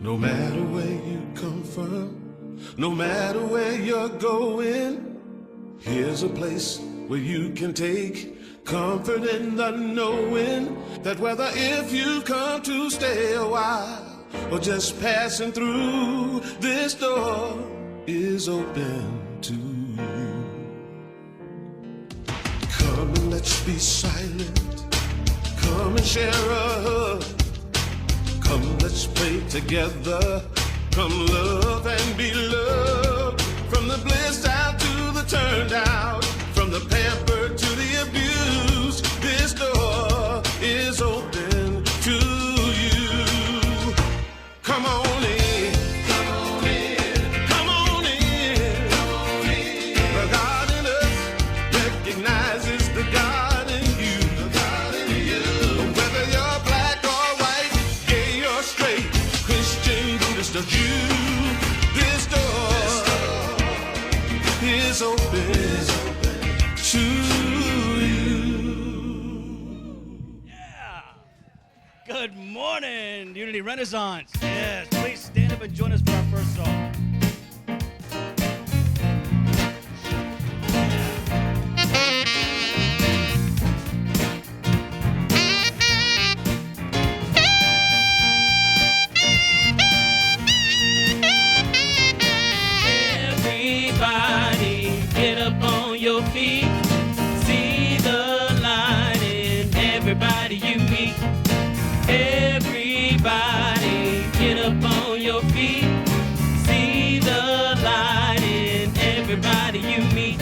No matter where you come from, no matter where you're going, here's a place where you can take comfort in the knowing that whether if you come to stay a while or just passing through, this door is open to you. Come and let's be silent. Come and share a hug. Come, let's pray together. Come, love and be loved. From the blissed out to the turned out, from the pampered to the abused, this door is open to you. Come on in. Come on in. Come on in. Come on in. The God in us recognizes the God in you. The God in you. Whether you're black or white, gay or straight, Christian, Buddhist or Jew, this door is open to you. Yeah. Good morning, Unity Renaissance. Yes, please stand up and join us for our first song. Everybody, get up on your feet. See the light in everybody you meet. Everybody, get up on your feet. See the light in everybody you meet.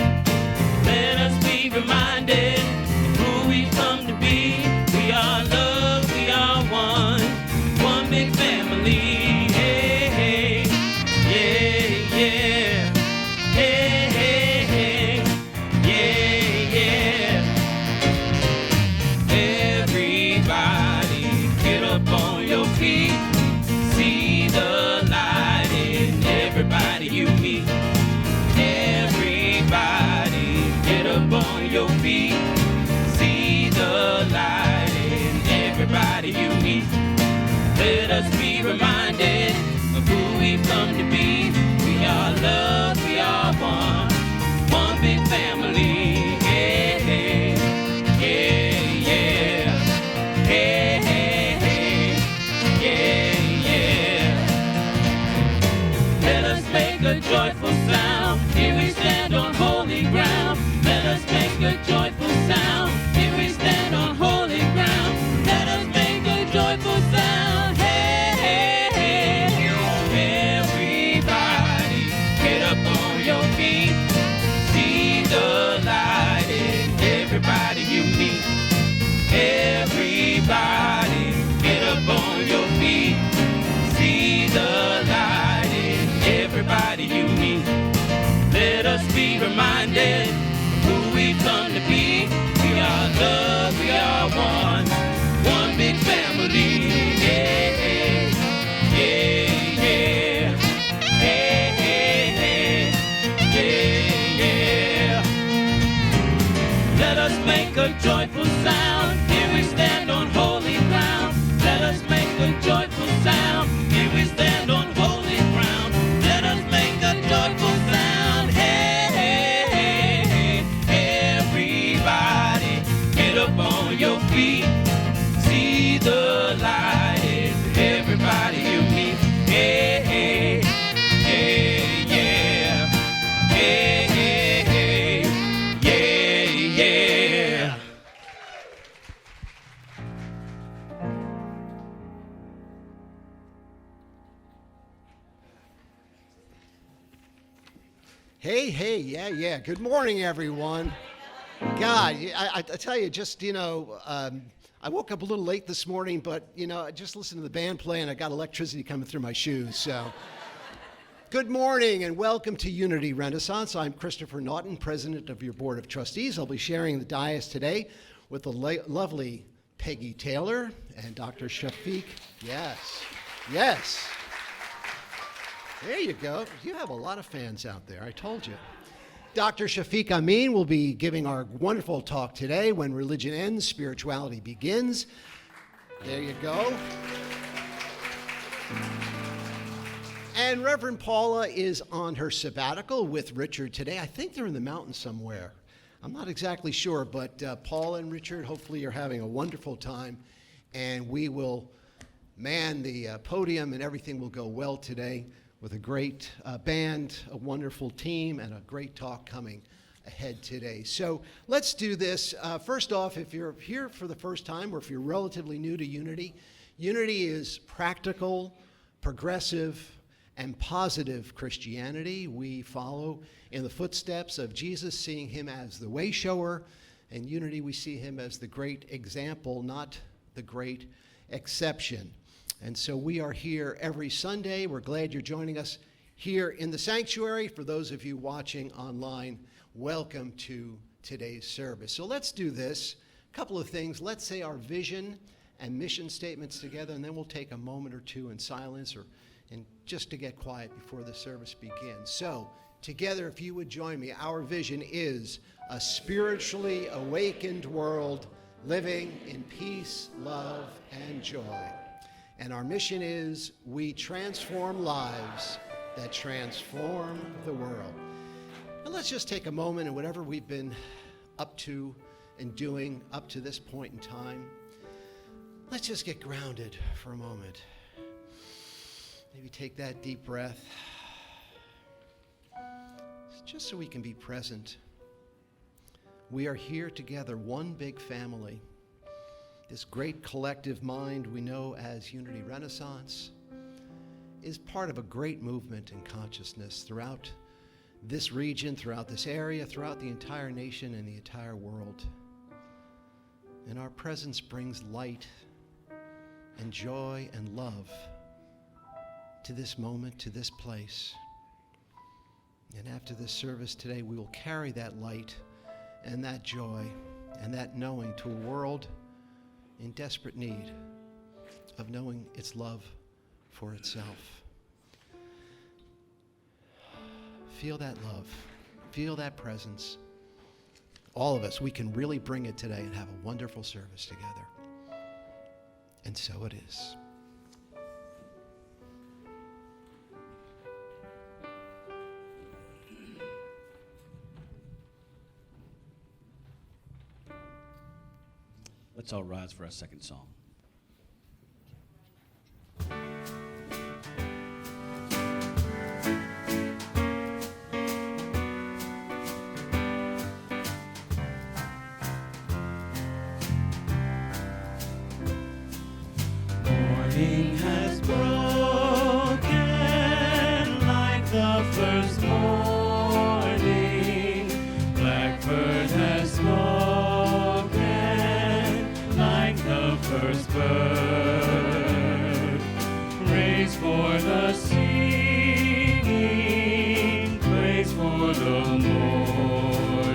Let us be reminded of who we've come to be. We are love, we are one big family. Hey, hey, yeah, yeah. Hey, hey, hey, yeah, yeah. Everybody, get up on your feet. See the light in everybody you meet. Everybody, get up on your feet. See the light in everybody you meet. Let us be reminded of who we've come to be. We are love, we are one big family. Hey, hey, yeah, yeah. Hey, hey, hey, yeah, yeah. Let us make a joyful sound. Here we stand on holy ground. Let us make a joyful sound. Here we stand on holy ground. Let us make a joyful sound. Hey, hey, hey. Everybody, get up on your feet. See the light in everybody you meet. Everybody, get up on your feet. See the light in everybody you meet. Let us be reminded of who we've come to be. We are love, we are one big family. Yeah, yeah, yeah. Hey, hey, hey, yeah, yeah. Let us make a joyful sound. Here we stand on holy ground. Let us make a joyful sound. Here we stand on holy ground. Let us make a joyful sound. Hey, hey, hey, hey. Everybody, get up on your feet. See the light in everybody you meet. Hey, hey, hey, yeah. Hey, hey, hey, yeah, yeah. Hey, hey, yeah, yeah. Good morning, everyone. God, I tell you, just, I woke up a little late this morning, but, I just listened to the band play and I got electricity coming through my shoes, so. Good morning and welcome to Unity Renaissance. I'm Christopher Naughton, president of your board of trustees. I'll be sharing the dais today with the lovely Peggy Taylor and Dr. Shafeeq. Yes, yes. There you go. You have a lot of fans out there, I told you. Dr. Shafeeq Ameen will be giving our wonderful talk today, When Religion Ends, Spirituality Begins. There you go. And Reverend Paula is on her sabbatical with Richard today. I think they're in the mountains somewhere. I'm not exactly sure, but Paula and Richard, hopefully you're having a wonderful time, and we will man the podium, and everything will go well today with a great band, a wonderful team, and a great talk coming ahead today. So let's do this. First off, if you're here for the first time or if you're relatively new to Unity, Unity is practical, progressive, and positive Christianity. We follow in the footsteps of Jesus, seeing him as the way shower. In Unity, we see him as the great example, not the great exception. And so we are here every Sunday. We're glad you're joining us here in the sanctuary. For those of you watching online, welcome to today's service. So let's do this. A couple of things. Let's say our vision and mission statements together, and then we'll take a moment or two in silence and just to get quiet before the service begins. So together, if you would join me, our vision is a spiritually awakened world living in peace, love, and joy. And our mission is we transform lives that transform the world. And let's just take a moment, and whatever we've been up to and doing up to this point in time, let's just get grounded for a moment. Maybe take that deep breath, just so we can be present. We are here together, one big family. This great collective mind we know as Unity Renaissance is part of a great movement in consciousness throughout this region, throughout this area, throughout the entire nation and the entire world. And our presence brings light and joy and love to this moment, to this place. And after this service today, we will carry that light and that joy and that knowing to a world in desperate need of knowing its love for itself. Feel that love. Feel that presence. All of us, we can really bring it today and have a wonderful service together. And so it is. Let's all rise for our second song. Morning has broken like the first morning. Blackbird has spoken like the first bird. Praise for the singing, praise for the morning,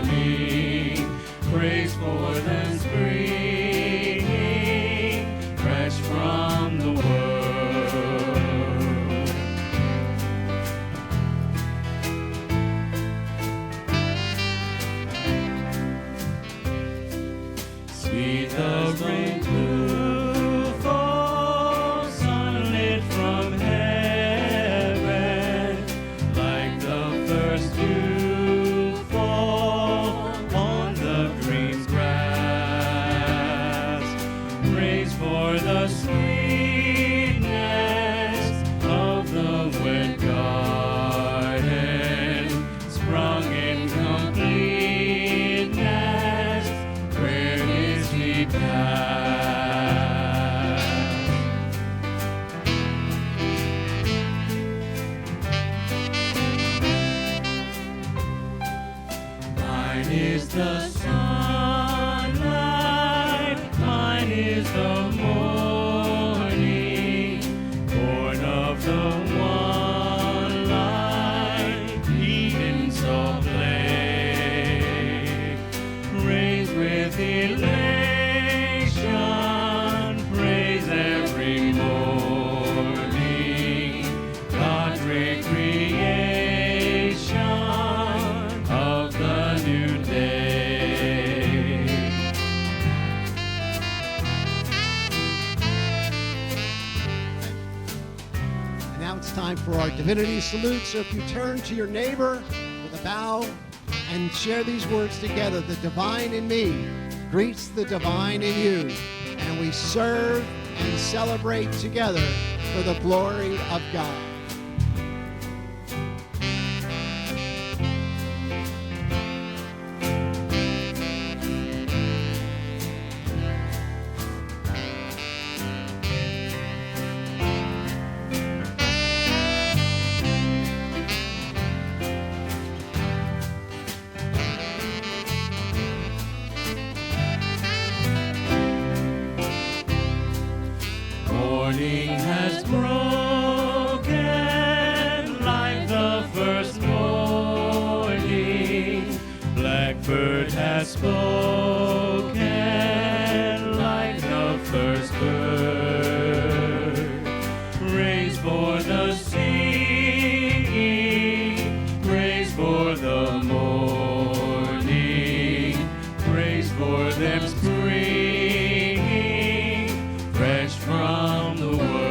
praise for the springing, fresh from the world. Sweet the rain to fall, sunlit from heaven, like the first dew fall on the green grass. Praise for the sweetness of the wet garden, sprung in completeness where is we pass. Mine is the sunlight, mine is the morning, born of the one light, Eden so play. Praise with elation, praise every morning, God's recreation of the new day. it's time for our divinity salute. So if you turn to your neighbor with a bow and share these words together, the divine in me greets the divine in you, and we serve and celebrate together for the glory of God. Morning has broken like the first morning. Blackbird has spoken like the first bird. Praise for the singing, praise for the morning, praise for them springing fresh from the world.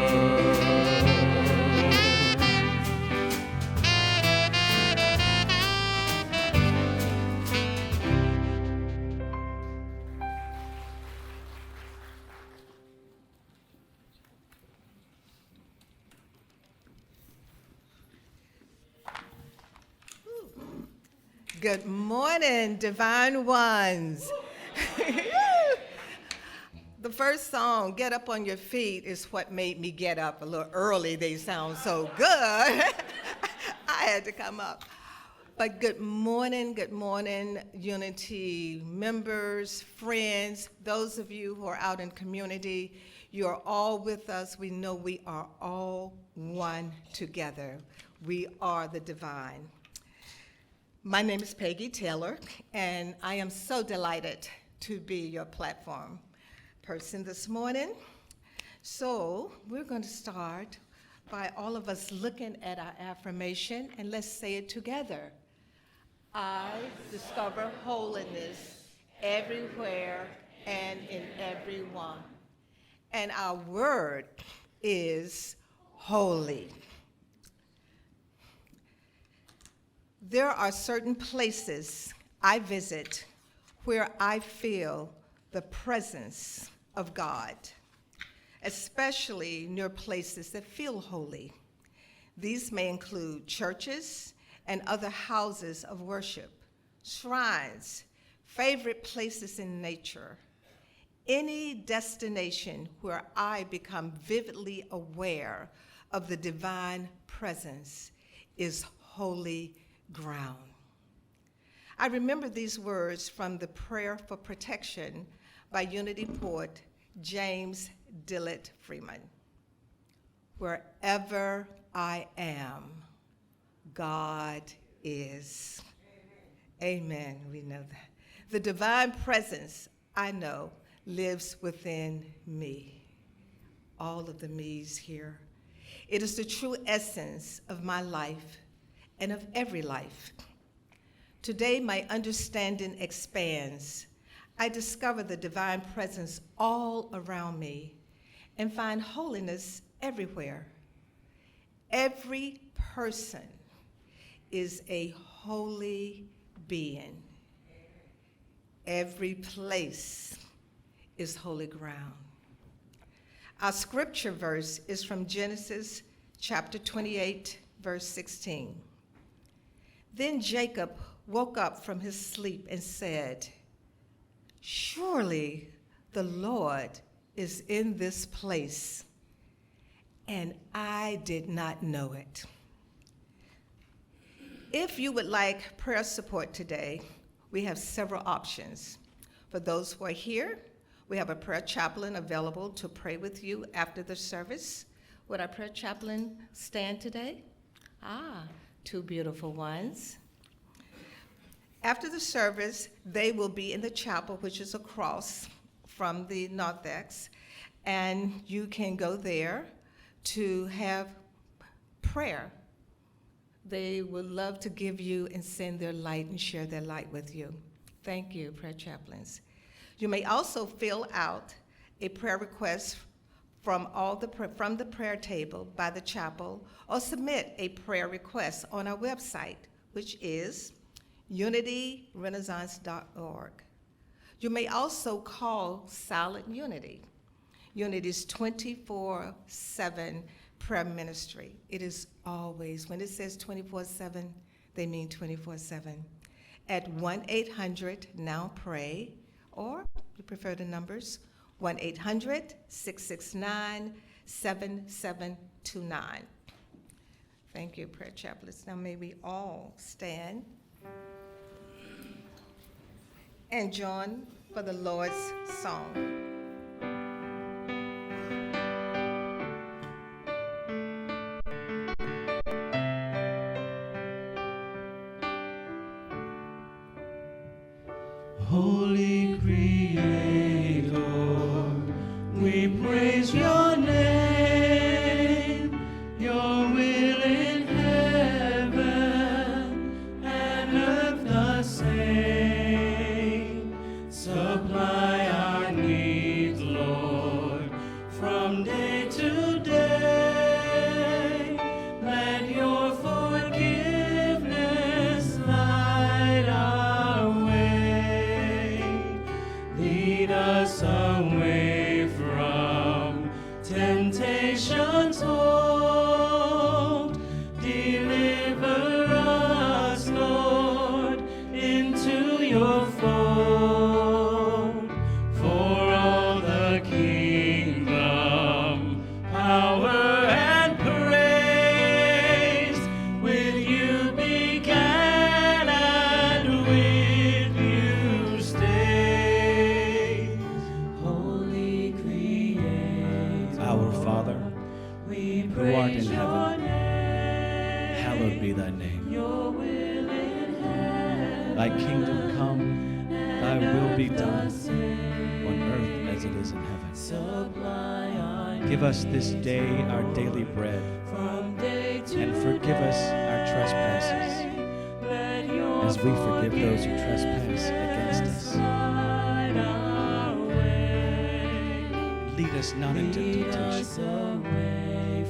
Good morning, divine ones. The first song, Get Up on Your Feet, is what made me get up a little early. They sound so good. I had to come up. But good morning, Unity members, friends, those of you who are out in community. You are all with us. We know we are all one together. We are the divine. My name is Peggy Taylor, and I am so delighted to be your platform person this morning. So we're going to start by all of us looking at our affirmation, and let's say it together. I discover holiness everywhere and in everyone. And our word is holy. There are certain places I visit where I feel the presence of God, especially near places that feel holy. These may include churches and other houses of worship, shrines, favorite places in nature, any destination where I become vividly aware of the divine presence is holy ground. I remember these words from the Prayer for Protection by Unity poet James Dillett Freeman. Wherever I am, God is. Amen. We know that. The divine presence, I know, lives within me. All of the me's here. It is the true essence of my life and of every life. Today, my understanding expands. I discover the divine presence all around me and find holiness everywhere. Every person is a holy being. Every place is holy ground. Our scripture verse is from Genesis chapter 28, verse 16. Then Jacob woke up from his sleep and said, "Surely the Lord is in this place, and I did not know it." If you would like prayer support today, we have several options. For those who are here, we have a prayer chaplain available to pray with you after the service. Would our prayer chaplain stand today? Two beautiful ones. After the service, they will be in the chapel, which is across from the narthex, and you can go there to have prayer. They would love to give you and send their light and share their light with you. Thank you, prayer chaplains. You may also fill out a prayer request from the prayer table by the chapel, or submit a prayer request on our website, which is unityrenaissance.org. You may also call Silent Unity. Unity's 24/7 prayer ministry. It is always, when it says 24/7, they mean 24/7. At 1-800-NOW-PRAY, or you prefer the numbers, 1-800-669-7729. Thank you, prayer chaplains. Now may we all stand and join for the Lord's song. Holy Creator, we praise your name, your will in heaven and earth the same. Supply our needs, Lord, from day to day. Let your forgiveness light our way. Lead us away from temptation's hold. Deliver us, Lord, into your fold. For all the kingdom, power, and praise, with you began and with you stays. Holy Creator, Our Father, we who art in praise your heaven, name. hallowed be thy name. Your will in heaven, Thy kingdom come, thy will be done, same. on earth as it is in heaven. Supply our Give us this day our daily bread, from day to and forgive us our trespasses, let your as we forgive those who trespass against us. light our way. Lead us not into Lead us temptation, away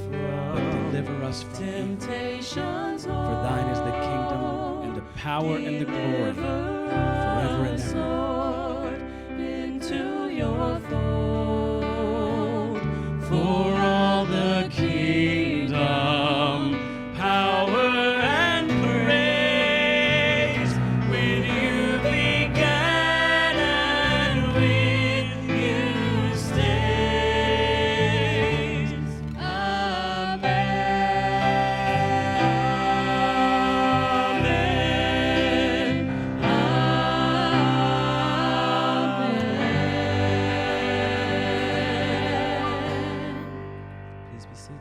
but from deliver us from evil. temptation's For thine is the kingdom, and the power, and the glory, forever and ever. Lord, into your fold. For all the kingdom, power, and praise, with you began and with you stays. Amen. Amen. Please be seated.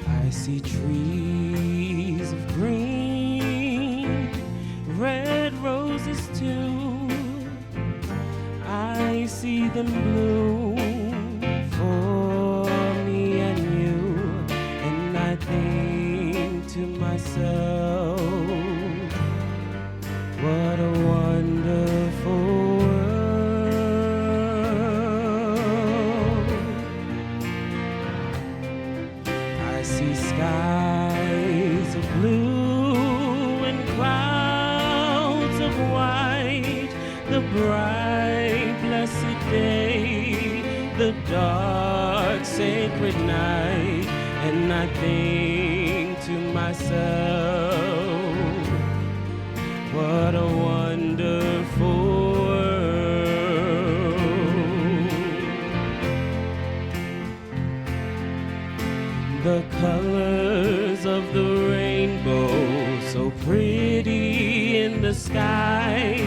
I see trees of green, red roses too. I see them bloom for me and you, and I think to myself, what a wonderful world. I see skies of blue and clouds of white, the bright blessed day, the dark sacred night, and I think to myself, what a wonderful world. The colors of the rainbow, so pretty in the sky,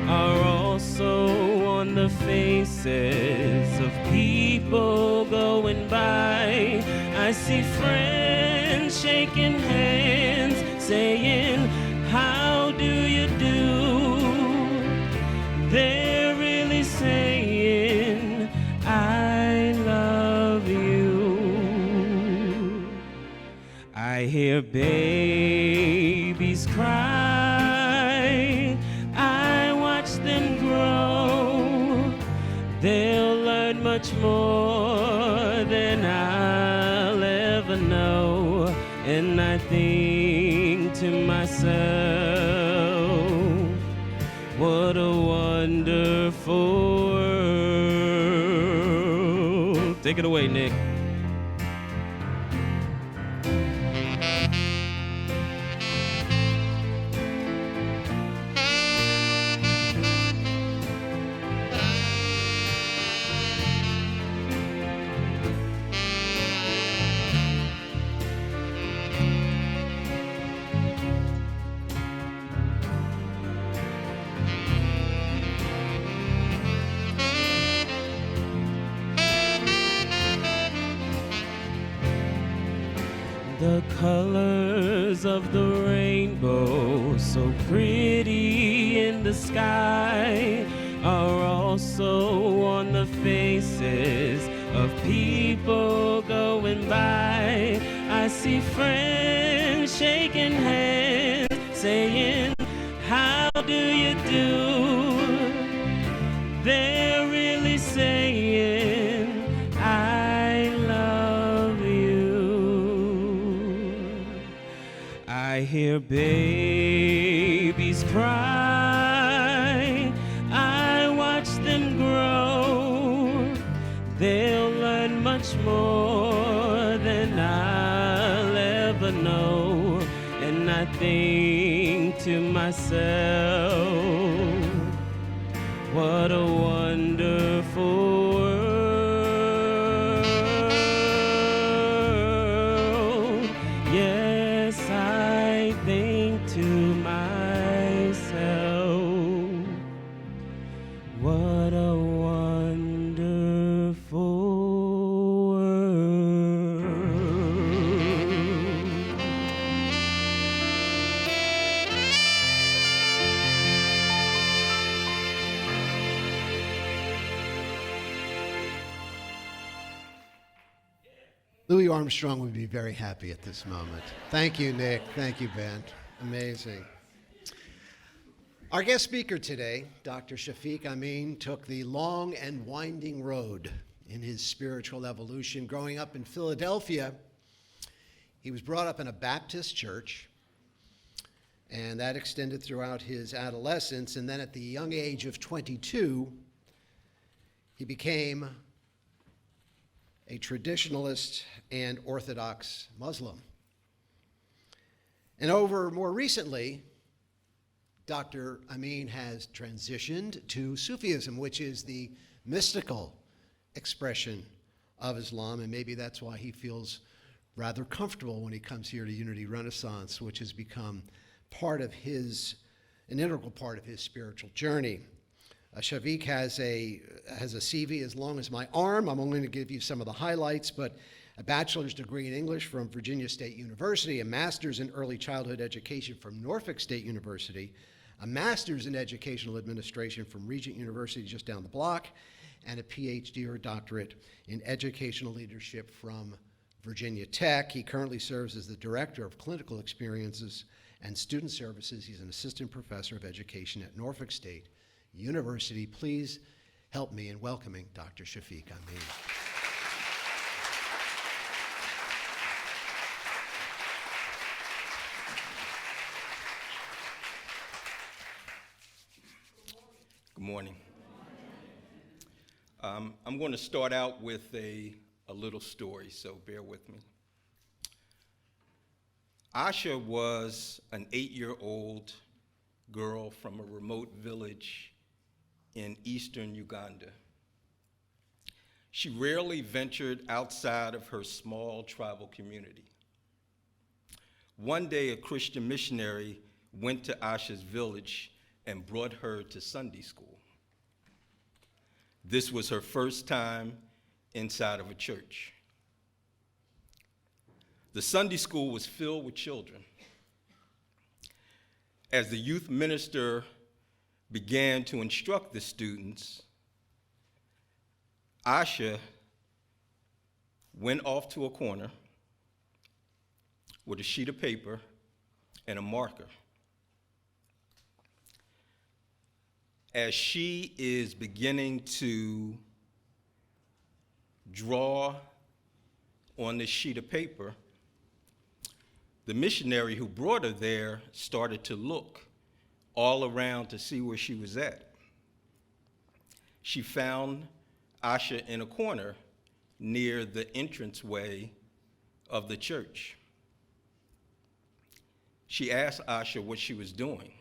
are also on the faces of people going by. I see friends shaking hands, saying, how do you do? They're really saying, hear babies cry, I watch them grow. They'll learn much more than I'll ever know. And I think to myself, what a wonderful world. Take it away, Nick. The colors of the rainbow, so pretty in the sky, are also on the faces of people going by. I see friends shaking hands, saying, how do you do? They're really saying, I love you. I hear babies cry, I watch them grow. They'll learn much more than I'll ever know. And I think to myself, what a wonderful world. Yes, I think to myself, what a wonderful world. Louis Armstrong would be very happy at this moment. Thank you, Nick. Thank you, Ben. Amazing. Our guest speaker today, Dr. Shafeeq Ameen, took the long and winding road in his spiritual evolution. Growing up in Philadelphia, he was brought up in a Baptist church, and that extended throughout his adolescence. And then at the young age of 22, he became a traditionalist and Orthodox Muslim. And more recently, Dr. Ameen has transitioned to Sufism, which is the mystical expression of Islam, and maybe that's why he feels rather comfortable when he comes here to Unity Renaissance, which has become an integral part of his spiritual journey. Shafeeq has a CV as long as my arm. I'm only going to give you some of the highlights, but a bachelor's degree in English from Virginia State University, a master's in early childhood education from Norfolk State University, a master's in educational administration from Regent University just down the block, and a PhD or doctorate in educational leadership from Virginia Tech. He currently serves as the Director of Clinical Experiences and Student Services. He's an assistant professor of education at Norfolk State University. Please help me in welcoming Dr. Shafeeq Ameen. Good morning. I'm going to start out with a little story, so bear with me. Asha was an 8-year-old girl from a remote village in eastern Uganda. She rarely ventured outside of her small tribal community. One day, a Christian missionary went to Asha's village and brought her to Sunday school. This was her first time inside of a church. The Sunday school was filled with children. As the youth minister began to instruct the students, Asha went off to a corner, with a sheet of paper and a marker. As she is beginning to draw on this sheet of paper, the missionary who brought her there started to look all around to see where she was at. She found Asha in a corner near the entranceway of the church. She asked Asha what she was doing,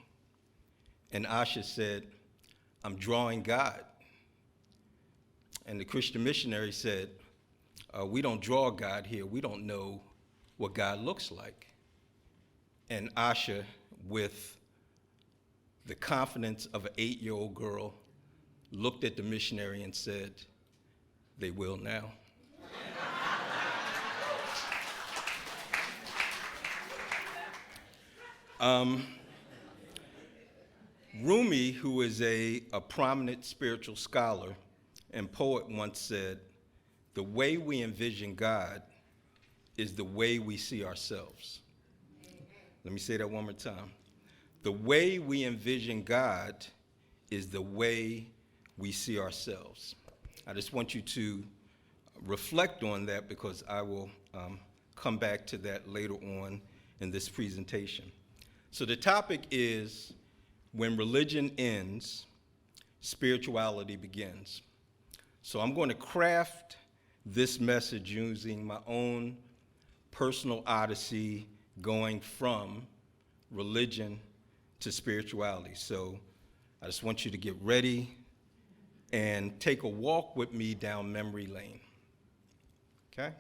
and Asha said, "I'm drawing God." And the Christian missionary said, "We don't draw God here. We don't know what God looks like." And Asha, with the confidence of an 8-year-old girl, looked at the missionary and said, "They will now." Rumi, who is a prominent spiritual scholar and poet, once said, "The way we envision God is the way we see ourselves." Let me say that one more time. The way we envision God is the way we see ourselves. I just want you to reflect on that, because I will come back to that later on in this presentation. So the topic is, when religion ends, spirituality begins. So I'm going to craft this message using my own personal odyssey going from religion to spirituality. So I just want you to get ready and take a walk with me down memory lane. Okay?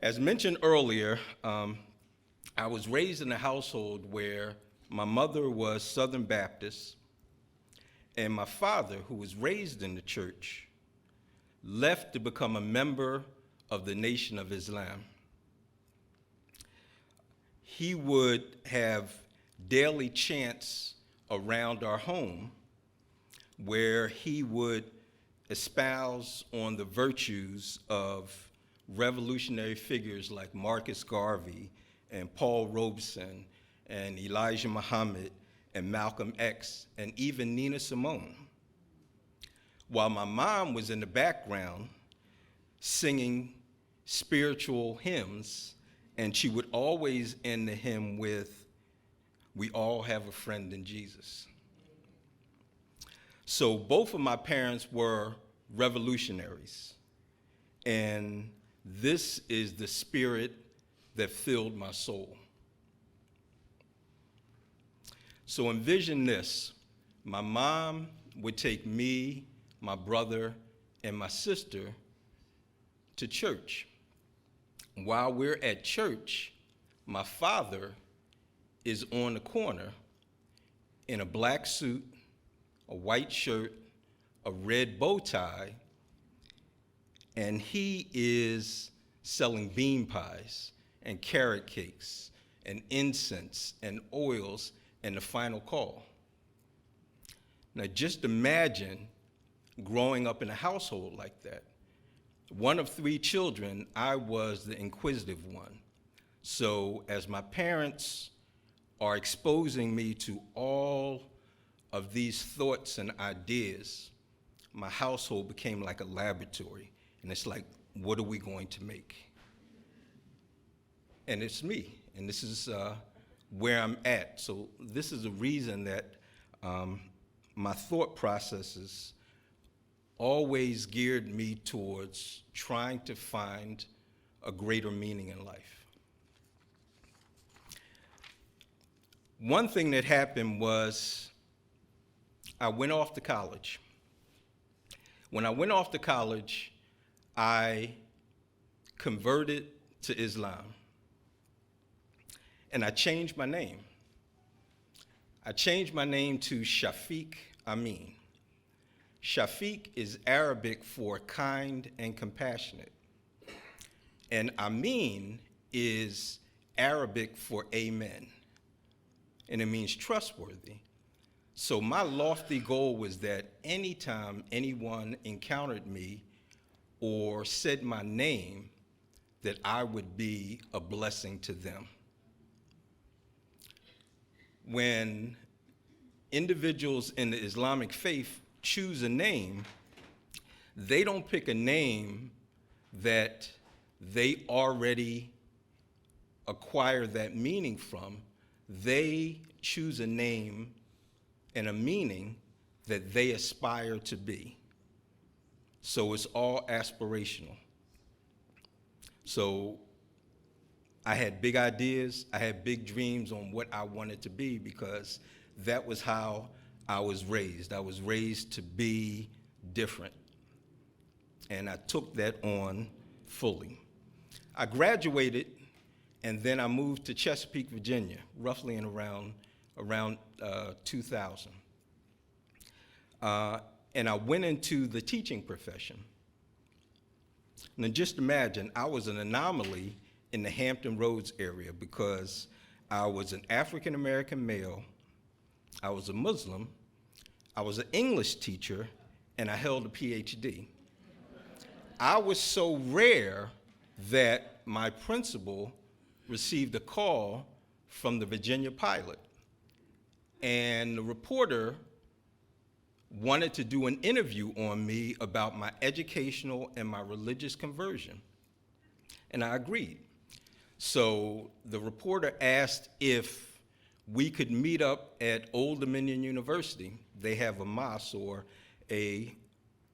As mentioned earlier, I was raised in a household where my mother was Southern Baptist, and my father, who was raised in the church, left to become a member of the Nation of Islam. He would have daily chants around our home where he would espouse on the virtues of revolutionary figures like Marcus Garvey and Paul Robeson and Elijah Muhammad and Malcolm X and even Nina Simone, while my mom was in the background singing spiritual hymns, and she would always end the hymn with, "We all have a friend in Jesus." So both of my parents were revolutionaries, and this is the spirit that filled my soul. So envision this. My mom would take me, my brother, and my sister to church. While we're at church, my father is on the corner in a black suit, a white shirt, a red bow tie, and he is selling bean pies and carrot cakes and incense and oils and the final call. Now just imagine growing up in a household like that. One of 3 children, I was the inquisitive one. So as my parents are exposing me to all of these thoughts and ideas, my household became like a laboratory. And it's like, what are we going to make? And it's me, and this is where I'm at. So this is a reason that my thought processes always geared me towards trying to find a greater meaning in life. One thing that happened was I went off to college. When I went off to college, I converted to Islam. And I changed my name. I changed my name to Shafeeq Ameen. Shafeeq is Arabic for kind and compassionate. And Ameen is Arabic for amen. And it means trustworthy. So my lofty goal was that anytime anyone encountered me or said my name, that I would be a blessing to them. When individuals in the Islamic faith choose a name, they don't pick a name that they already acquire that meaning from. They choose a name and a meaning that they aspire to be. So it's all aspirational. So I had big ideas, I had big dreams on what I wanted to be, because that was how I was raised. I was raised to be different. And I took that on fully. I graduated, and then I moved to Chesapeake, Virginia, roughly in around 2000. And I went into the teaching profession. Now just imagine, I was an anomaly in the Hampton Roads area because I was an African American male, I was a Muslim, I was an English teacher, and I held a PhD. I was so rare that my principal received a call from the Virginia Pilot, and the reporter wanted to do an interview on me about my educational and my religious conversion, and I agreed. So the reporter asked if we could meet up at Old Dominion University. They have a mosque or a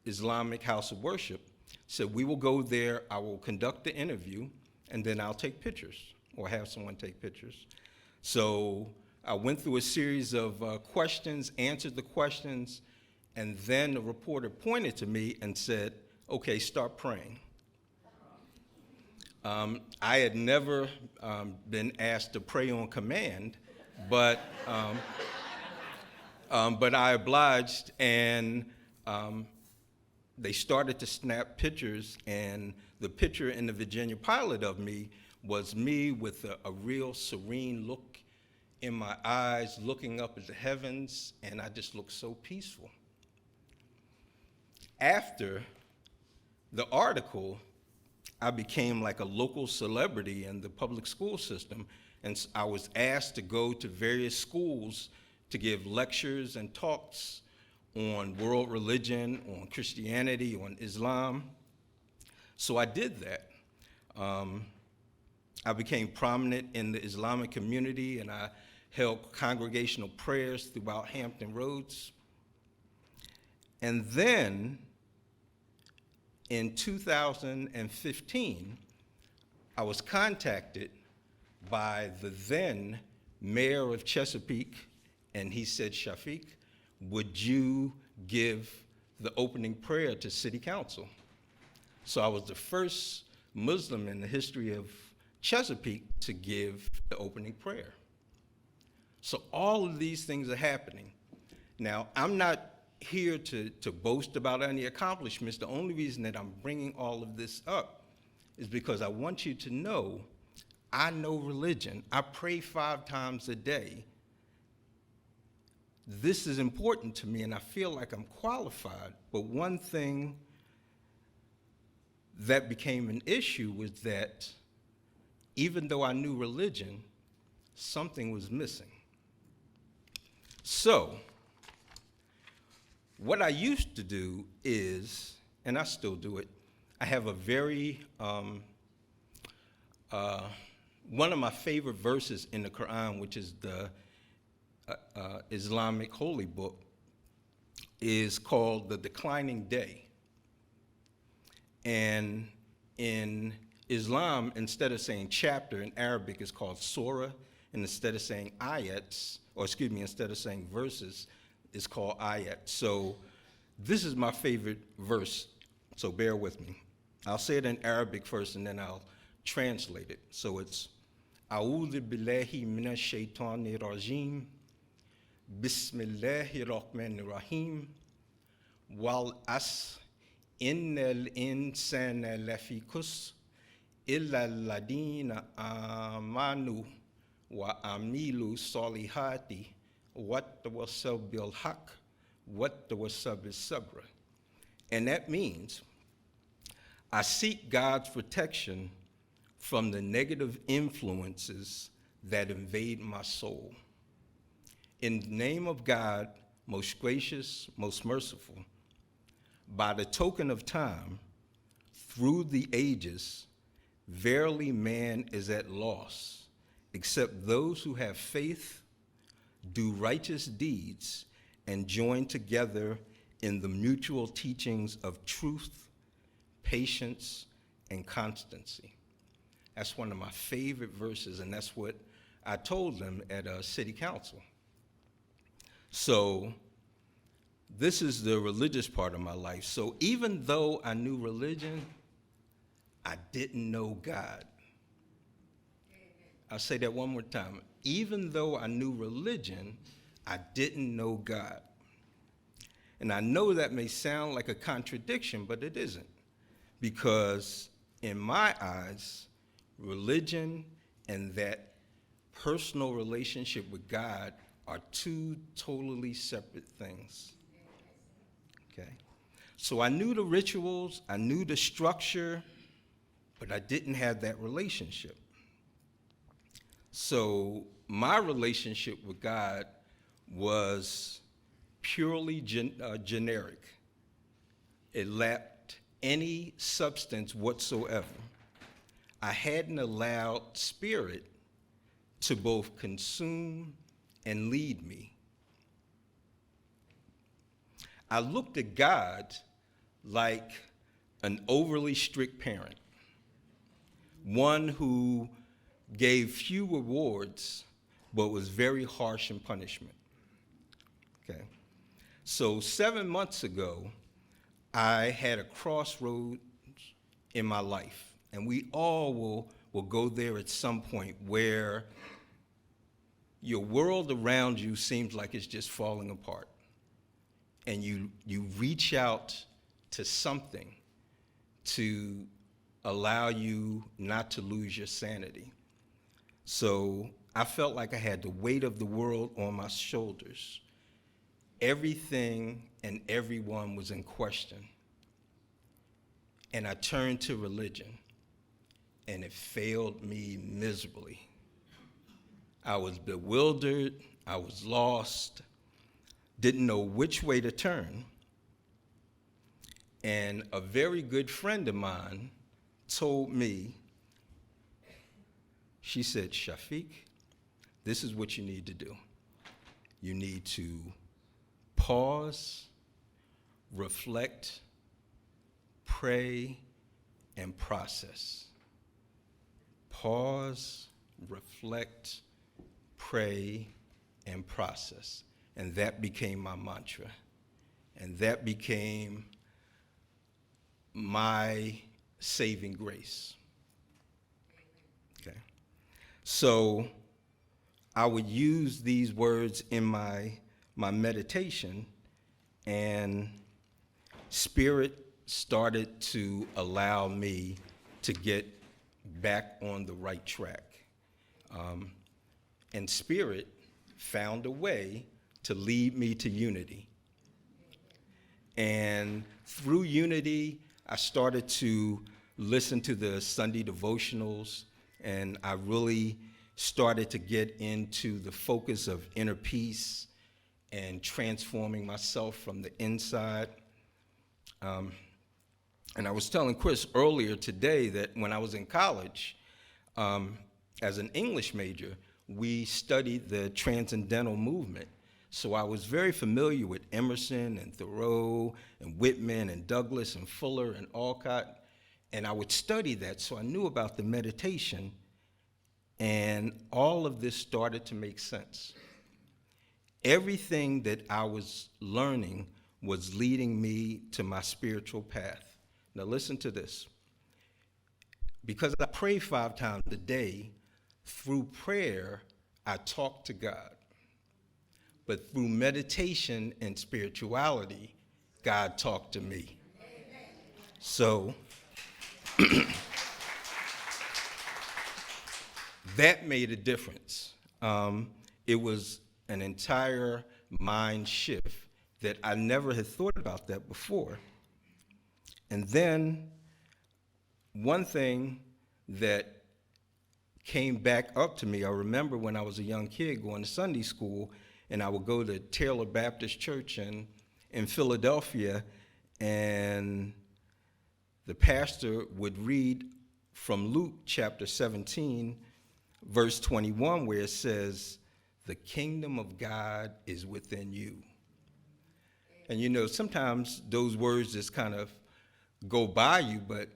Islamic house of worship. So we will go there, I will conduct the interview, and then I'll take pictures or have someone take pictures. So I went through a series of questions, answered the questions, and then the reporter pointed to me and said, okay, start praying. I had never been asked to pray on command, but I obliged, and they started to snap pictures, and the picture in the Virginia Pilot of me was me with a real serene look in my eyes, looking up at the heavens, and I just looked so peaceful. After the article, I became like a local celebrity in the public school system, and I was asked to go to various schools to give lectures and talks on world religion, on Christianity, on Islam. So I did that. I became prominent in the Islamic community, and I held congregational prayers throughout Hampton Roads. And then in 2015, I was contacted by the then mayor of Chesapeake, and he said, Shafeeq, would you give the opening prayer to city council? So I was the first Muslim in the history of Chesapeake to give the opening prayer. So all of these things are happening. Now, I'm not here to boast about any accomplishments. The only reason that I'm bringing all of this up is because I want you to know I know religion. I pray 5 times a day. This is important to me, and I feel like I'm qualified. But one thing that became an issue was that even though I knew religion, something was missing. So what I used to do is, and I still do it, I have a very, one of my favorite verses in the Quran, which is the Islamic holy book, is called The Declining Day. And in Islam, instead of saying chapter in Arabic, it's called surah, and instead of saying ayats, or excuse me, instead of saying verses, it's called ayat. So this is my favorite verse, so bear with me. I'll say it in Arabic first, and then I'll translate it. So it's, A'udhu billahi minash shaitanir rajim, Bismillahir Rahmanir Rahim, wal as innal insana lafi khusr illa alladhina amanu wa amilu salihati wattawassaw bil haqq wattawassaw bis sabr. And that means I seek God's protection from the negative influences that invade my soul. In the name of God, most gracious, most merciful, by the token of time, through the ages, verily man is at loss, except those who have faith, do righteous deeds, and join together in the mutual teachings of truth, patience, and constancy. That's one of my favorite verses, and that's what I told them at City Council. So this is the religious part of my life. So even though I knew religion, I didn't know God. I'll say that one more time. Even though I knew religion, I didn't know God. And I know that may sound like a contradiction, but it isn't. Because in my eyes, religion and that personal relationship with God are two totally separate things. Okay? So I knew the rituals, I knew the structure, but I didn't have that relationship. So my relationship with God was purely generic. It lacked any substance whatsoever. I hadn't allowed spirit to both consume and lead me. I looked at God like an overly strict parent, one who gave few rewards but was very harsh in punishment. Okay. So 7 months ago, I had a crossroads in my life, and we all will go there at some point where your world around you seems like it's just falling apart. And you reach out to something to allow you not to lose your sanity. So I felt like I had the weight of the world on my shoulders. Everything and everyone was in question. And I turned to religion, and it failed me miserably. I was bewildered, I was lost, didn't know which way to turn. And a very good friend of mine told me, she said, Shafeeq, this is what you need to do. You need to pause, reflect, pray, and process. Pause, reflect, pray, and process. And that became my mantra. And that became my saving grace. Okay. So I would use these words in my meditation, and spirit started to allow me to get back on the right track. And spirit found a way to lead me to unity. And through unity, I started to listen to the Sunday devotionals, and I really started to get into the focus of inner peace and transforming myself from the inside. And I was telling Chris earlier today that when I was in college, as an English major, we studied the Transcendental Movement. So I was very familiar with Emerson and Thoreau and Whitman and Douglas and Fuller and Alcott, and I would study that, so I knew about the meditation, and all of this started to make sense. Everything that I was learning was leading me to my spiritual path. Now listen to this. Because I pray 5 times a day, through prayer, I talk to God. But through meditation and spirituality, God talked to me. So that made a difference. It was an entire mind shift that I never had thought about that before. And then one thing that came back up to me. I remember when I was a young kid going to Sunday school, and I would go to Taylor Baptist Church in Philadelphia, and the pastor would read from Luke chapter 17, verse 21, where it says, "The kingdom of God is within you." And you know, sometimes those words just kind of go by you, but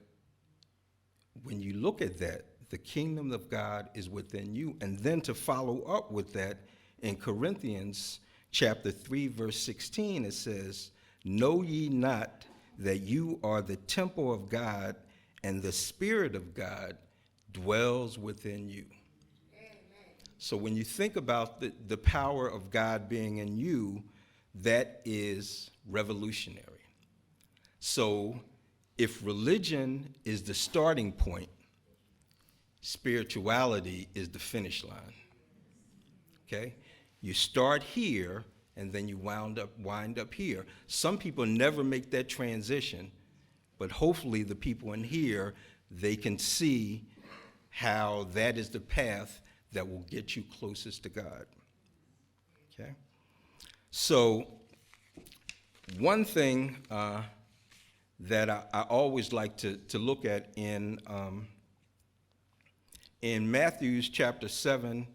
when you look at that, the kingdom of God is within you. And then to follow up with that, in Corinthians chapter 3, verse 16, it says, "Know ye not that you are the temple of God, and the Spirit of God dwells within you?" Amen. So when you think about the power of God being in you, that is revolutionary. So if religion is the starting point, spirituality is the finish line. Okay? You start here, and then you wind up here. Some people never make that transition, but hopefully the people in here, they can see how that is the path that will get you closest to God. Okay? So one thing that I always like to look at in Matthew chapter 7,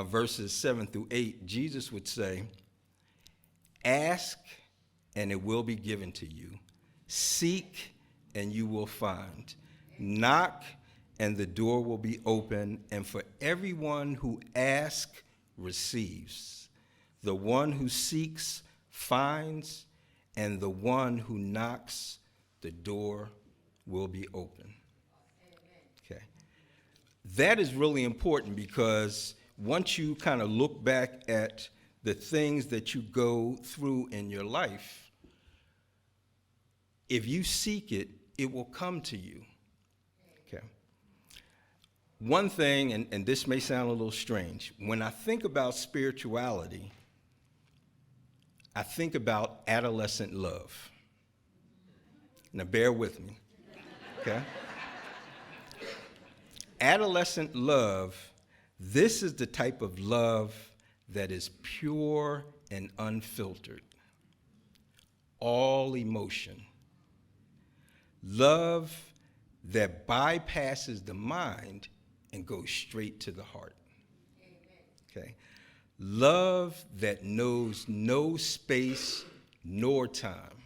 verses 7 through 8, Jesus would say, "Ask, and it will be given to you. Seek, and you will find. Knock, and the door will be open. And for everyone who asks, receives. The one who seeks, finds. And the one who knocks, the door will be open." Okay. That is really important, because once you kind of look back at the things that you go through in your life, if you seek it, it will come to you. Okay. One thing, and this may sound a little strange, when I think about spirituality, I think about adolescent love. Now bear with me, okay? Adolescent love, this is the type of love that is pure and unfiltered. All emotion. Love that bypasses the mind and goes straight to the heart. Okay? Love that knows no space nor time.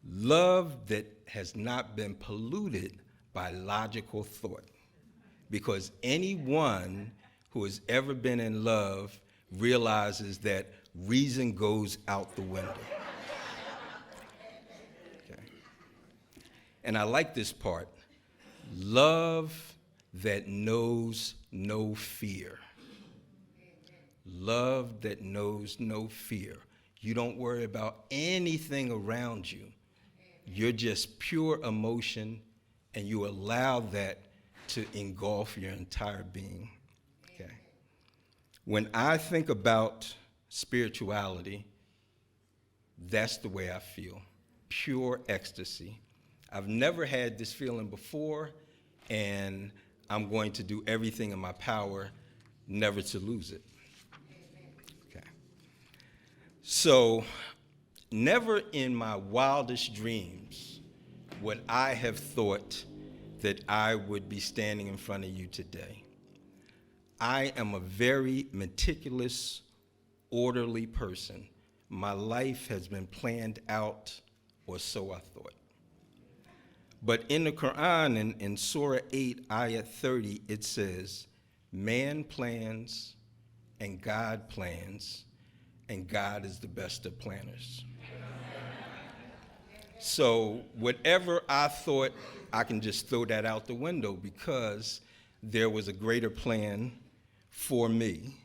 Love that has not been polluted by logical thought. Because anyone who has ever been in love realizes that reason goes out the window. Okay. And I like this part. Love that knows no fear. Love that knows no fear. You don't worry about anything around you. You're just pure emotion, and you allow that to engulf your entire being. Okay. When I think about spirituality, that's the way I feel. Pure ecstasy. I've never had this feeling before, and I'm going to do everything in my power never to lose it. Okay. So, never in my wildest dreams would I have thought that I would be standing in front of you today. I am a very meticulous, orderly person. My life has been planned out, or so I thought. But in the Quran, in Surah 8, Ayat 30, it says, "Man plans and God plans, and God is the best of planners." So whatever I thought, I can just throw that out the window, because there was a greater plan for me.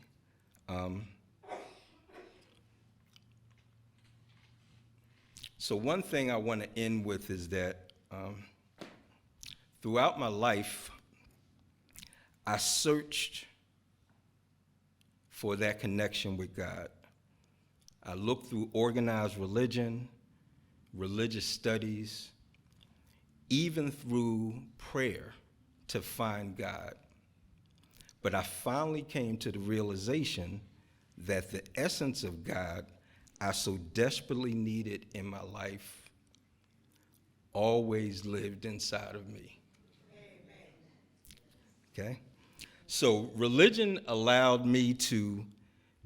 So one thing I want to end with is that throughout my life, I searched for that connection with God. I looked through organized religion, religious studies, even through prayer, to find God. But I finally came to the realization that the essence of God I so desperately needed in my life always lived inside of me. Okay? So religion allowed me to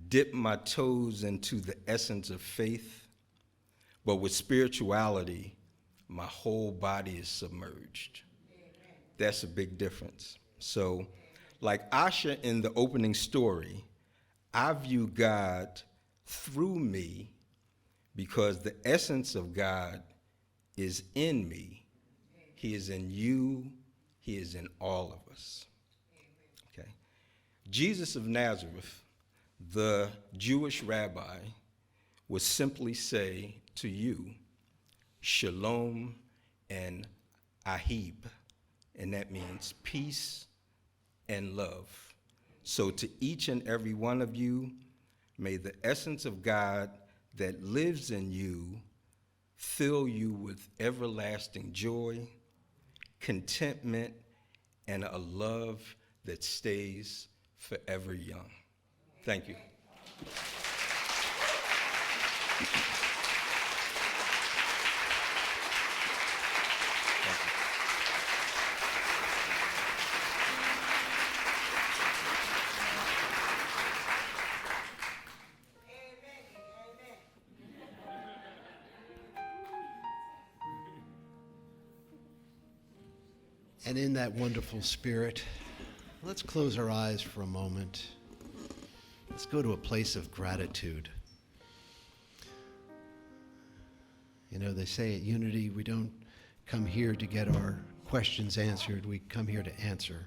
dip my toes into the essence of faith, but with spirituality, my whole body is submerged. That's a big difference. So, like Asha in the opening story, I view God through me because the essence of God is in me. He is in you. He is in all of us. Okay. Jesus of Nazareth, the Jewish rabbi, would simply say to you, Shalom and Ahib, and that means peace and love. So to each and every one of you, may the essence of God that lives in you fill you with everlasting joy, contentment, and a love that stays forever young. Thank you. And in that wonderful spirit, let's close our eyes for a moment. Let's go to a place of gratitude. You know, they say at Unity, we don't come here to get our questions answered. We come here to answer.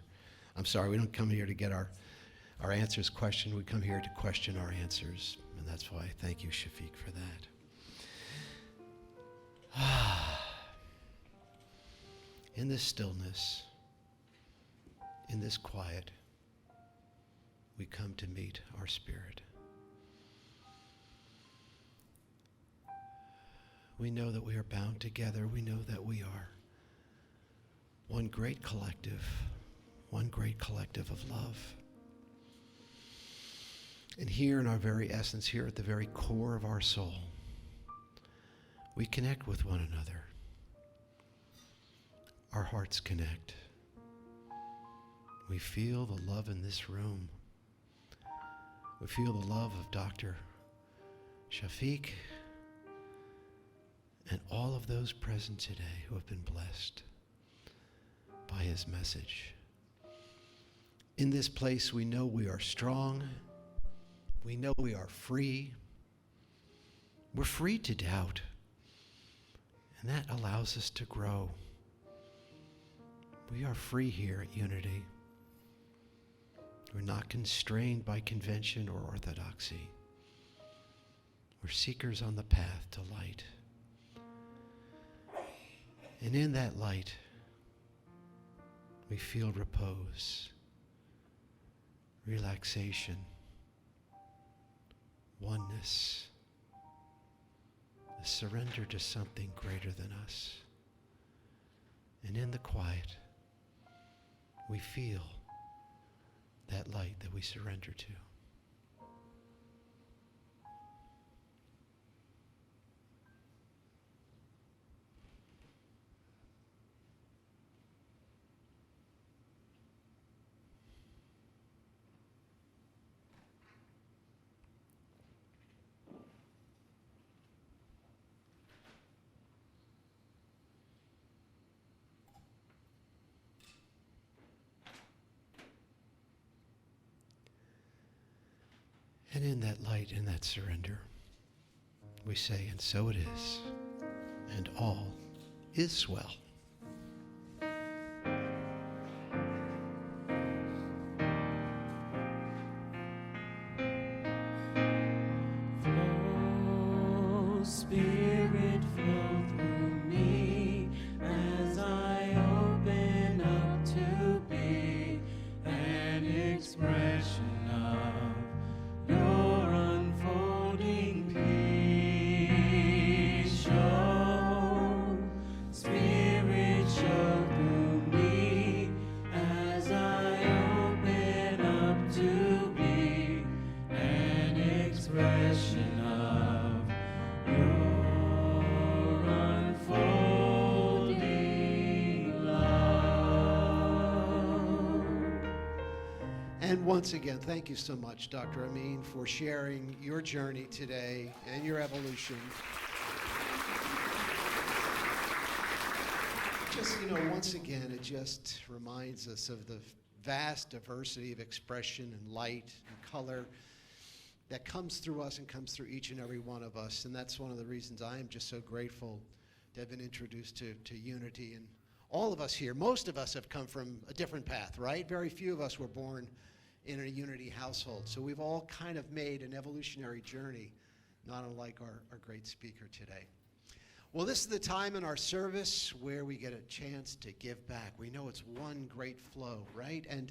We don't come here to get our answers questioned. We come here to question our answers. And that's why I thank you, Shafeeq, for that. In this stillness, in this quiet, we come to meet our spirit. We know that we are bound together. We know that we are one great collective of love. And here in our very essence, here at the very core of our soul, we connect with one another. Our hearts connect. We feel the love in this room. We feel the love of Dr. Shafeeq and all of those present today who have been blessed by his message. In this place, we know we are strong. We know we are free. We're free to doubt. And that allows us to grow. We are free here at Unity. We're not constrained by convention or orthodoxy. We're seekers on the path to light. And in that light, we feel repose, relaxation, oneness, a surrender to something greater than us. And in the quiet, we feel that light that we surrender to. And in that light, in that surrender, we say, and so it is, and all is well. Flow, Spirit, flow through me as I open up to be an expression of your unfolding peace. Show, Spirit. And once again, thank you so much, Dr. Ameen, for sharing your journey today and your evolution. Just, once again, it just reminds us of the vast diversity of expression and light and color that comes through us and comes through each and every one of us. And that's one of the reasons I am just so grateful to have been introduced to unity. And all of us here, most of us have come from a different path, right? Very few of us were born in a unity household. So we've all kind of made an evolutionary journey, not unlike our great speaker today. Well, this is the time in our service where we get a chance to give back. We know it's one great flow, right? And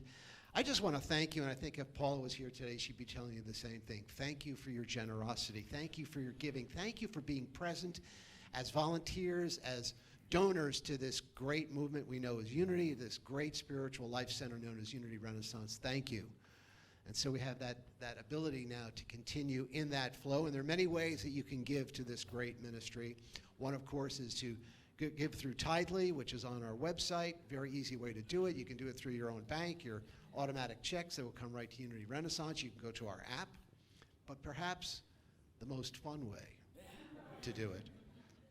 I just want to thank you, and I think if Paula was here today, she'd be telling you the same thing. Thank you for your generosity. Thank you for your giving. Thank you for being present as volunteers, as donors to this great movement we know as Unity, this great spiritual life center known as Unity Renaissance. Thank you. And so we have that ability now to continue in that flow, and there are many ways that you can give to this great ministry. One, of course, is to give through Tidely, which is on our website. Very easy way to do it. You can do it through your own bank, your automatic checks that will come right to Unity Renaissance. You can go to our app. But perhaps the most fun way to do it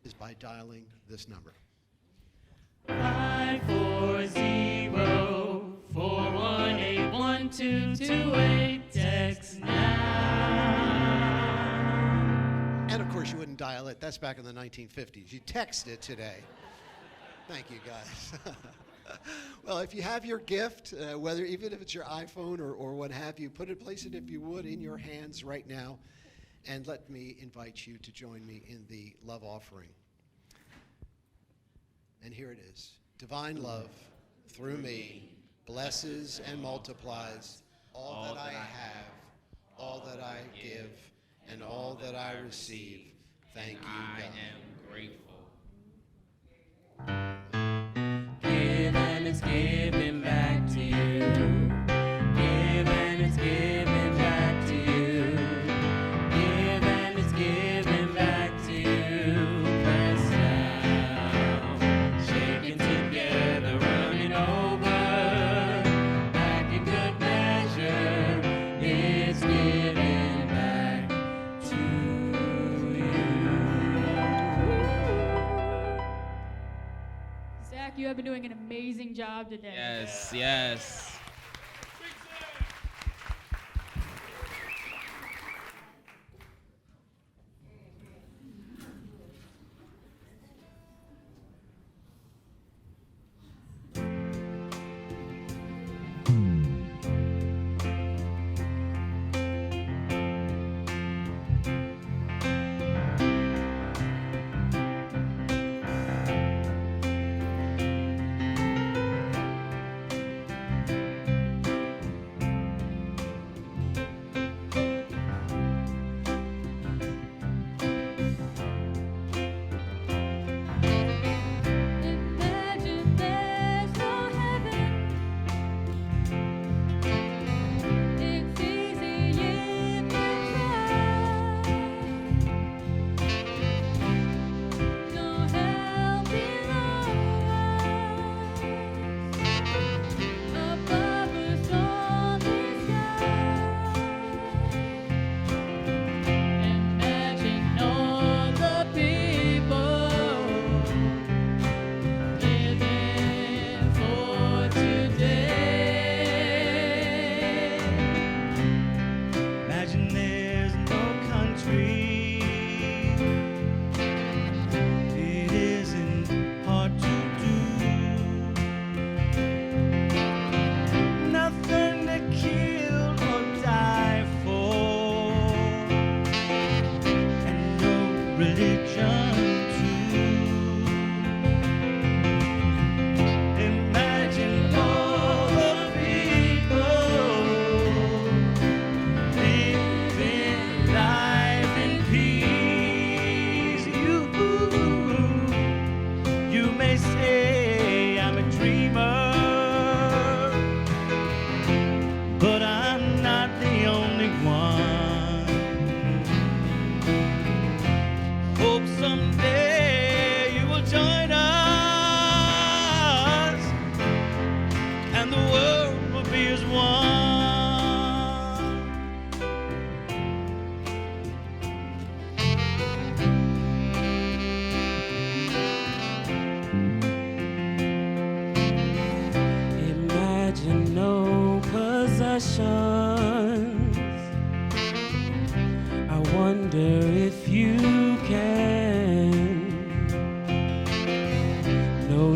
is by dialing this number. 540-418-1228. Text now. And of course, you wouldn't dial it. That's back in the 1950s. You text it today. Thank you, guys. Well, if you have your gift, even if it's your iPhone or what have you, place it, if you would, in your hands right now. And let me invite you to join me in the love offering. And here it is. Divine love, through me, blesses and multiplies all that I have, all that I give, and all that I receive. Thank you, God. I am grateful. Give and it's giving back to you. Give and it's giving back to you. Give and it's giving back to you. Press down, shaking together, running over. Back in good measure, it's giving back to you. Zach, you have been doing an amazing job today. Yes, yes.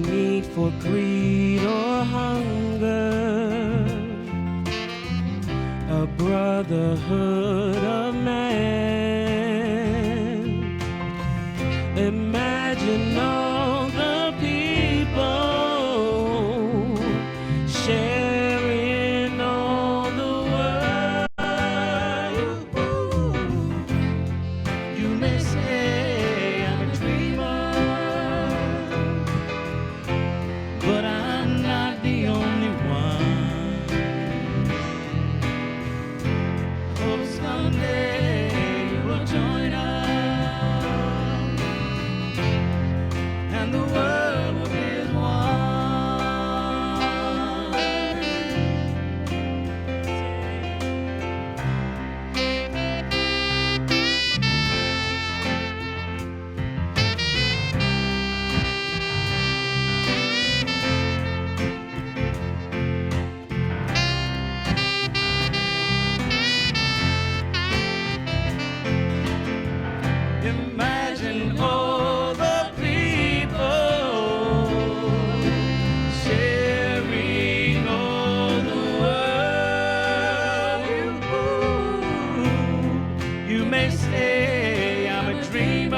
need for greed or hunger, a brotherhood of man. Imagine all the people sharing all the world. You may say I'm a dreamer, but I'm not the only one. Hope someday you will join us, and the world will be as one. Imagine all the people sharing all the world. You may say I'm a dreamer,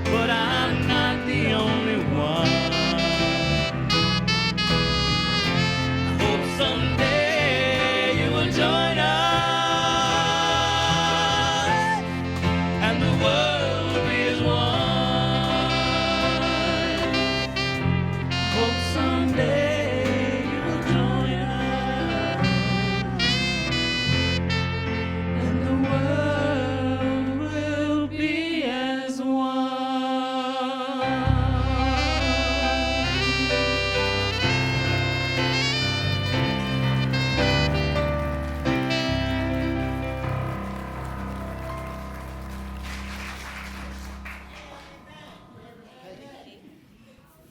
but I'm not the only one. I hope someday you will join us, and the world will be as one. Hope someday you will join us, and the world will be as one.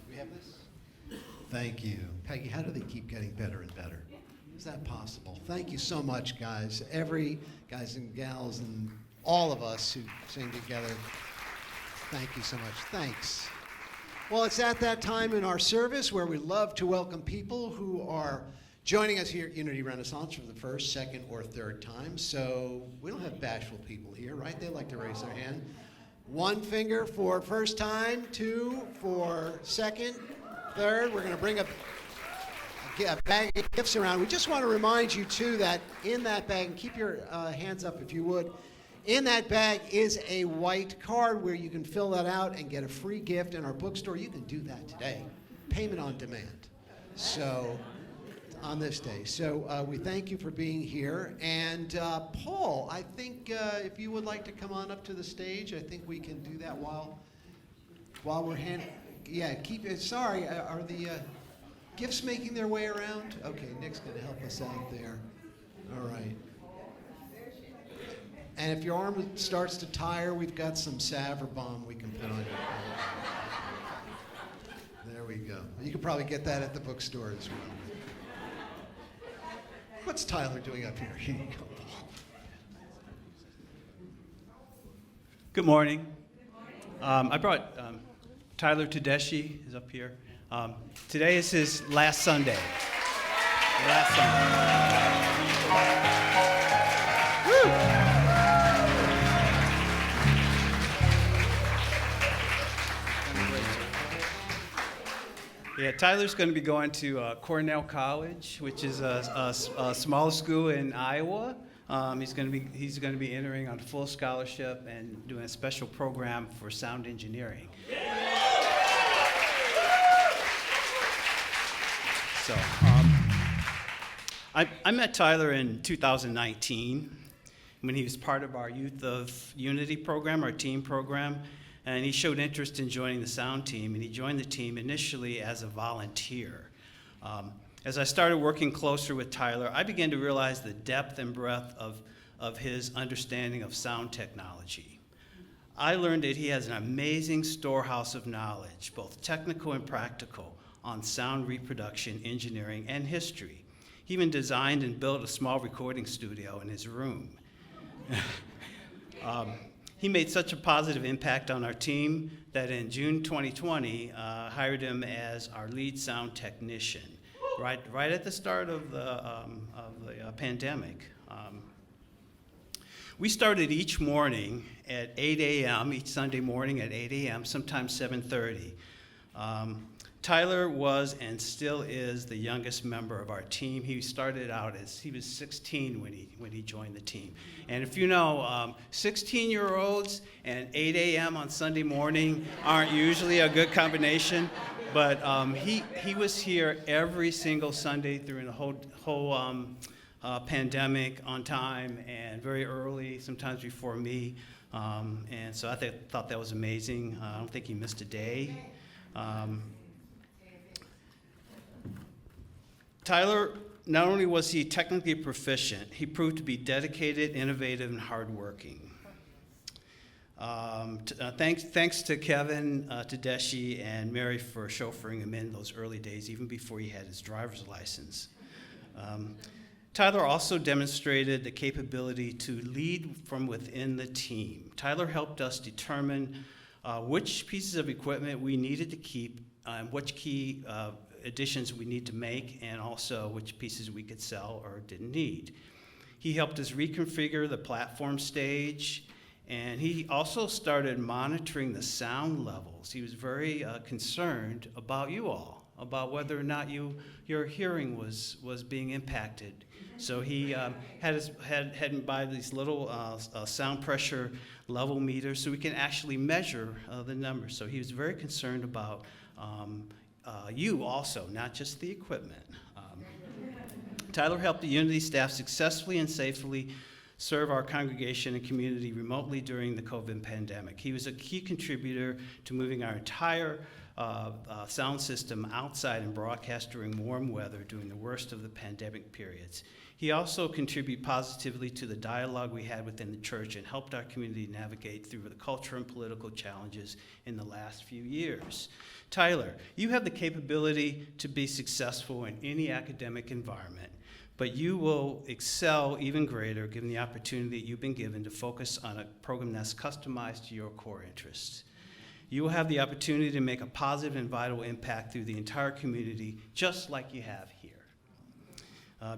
We have this? Thank you. Peggy, how do they keep getting better and better? Is that possible? Thank you so much, guys. Every guys and gals and all of us who sing together. Thank you so much. Thanks. Well, it's at that time in our service where we love to welcome people who are joining us here at Unity Renaissance for the first, second, or third time. So we don't have bashful people here, right? They like to raise their hand. One finger for first time, two for second, third. We're going to bring a bag of gifts around. We just want to remind you, too, that in that bag, and keep your hands up if you would, in that bag is a white card where you can fill that out and get a free gift in our bookstore. You can do that today. Payment on demand. So, on this day. So, we thank you for being here. And, Paul, I think if you would like to come on up to the stage, I think we can do that while we're keep it. Sorry, are the gifts making their way around? Okay, Nick's going to help us out there. All right. And if your arm starts to tire, we've got some salve or balm we can put on your arm. There we go. You can probably get that at the bookstore as well. What's Tyler doing up here? Here you go, Paul. Good morning. I brought Tyler Tedeschi is up here. Today is his last Sunday. Last Sunday. Woo! Yeah, Tyler's going to be going to Cornell College, which is a small school in Iowa. He's going to be entering on a full scholarship and doing a special program for sound engineering. So, I met Tyler in 2019 when he was part of our Youth of Unity program, our team program. And he showed interest in joining the sound team, and he joined the team initially as a volunteer. As I started working closer with Tyler, I began to realize the depth and breadth of his understanding of sound technology. I learned that he has an amazing storehouse of knowledge, both technical and practical, on sound reproduction, engineering, and history. He even designed and built a small recording studio in his room. He made such a positive impact on our team that in June 2020, hired him as our lead sound technician, right at the start of the pandemic. We started each morning at 8 a.m., each Sunday morning at 8 a.m., sometimes 7:30. Tyler was and still is the youngest member of our team. He started out as he was 16 when he joined the team. And if you know, 16-year-olds and 8 a.m. on Sunday morning aren't usually a good combination. But he was here every single Sunday during the whole pandemic, on time and very early, sometimes before me. And so I thought that was amazing. I don't think he missed a day. Tyler, not only was he technically proficient, he proved to be dedicated, innovative, and hardworking. Thanks to Kevin, Tedeschi, and Mary for chauffeuring him in those early days, even before he had his driver's license. Tyler also demonstrated the capability to lead from within the team. Tyler helped us determine which pieces of equipment we needed to keep, which key additions we need to make, and also which pieces we could sell or didn't need. He helped us reconfigure the platform stage, and he also started monitoring the sound levels. He was very concerned about you all, about whether or not your hearing was being impacted. So he had him buy these little sound pressure level meters so we can actually measure the numbers. So he was very concerned about you also, not just the equipment. Tyler helped the Unity staff successfully and safely serve our congregation and community remotely during the COVID pandemic. He was a key contributor to moving our entire sound system outside and broadcast during warm weather during the worst of the pandemic periods. He also contributed positively to the dialogue we had within the church and helped our community navigate through the cultural and political challenges in the last few years. Tyler, you have the capability to be successful in any academic environment, but you will excel even greater given the opportunity that you've been given to focus on a program that's customized to your core interests. You will have the opportunity to make a positive and vital impact through the entire community, just like you have here.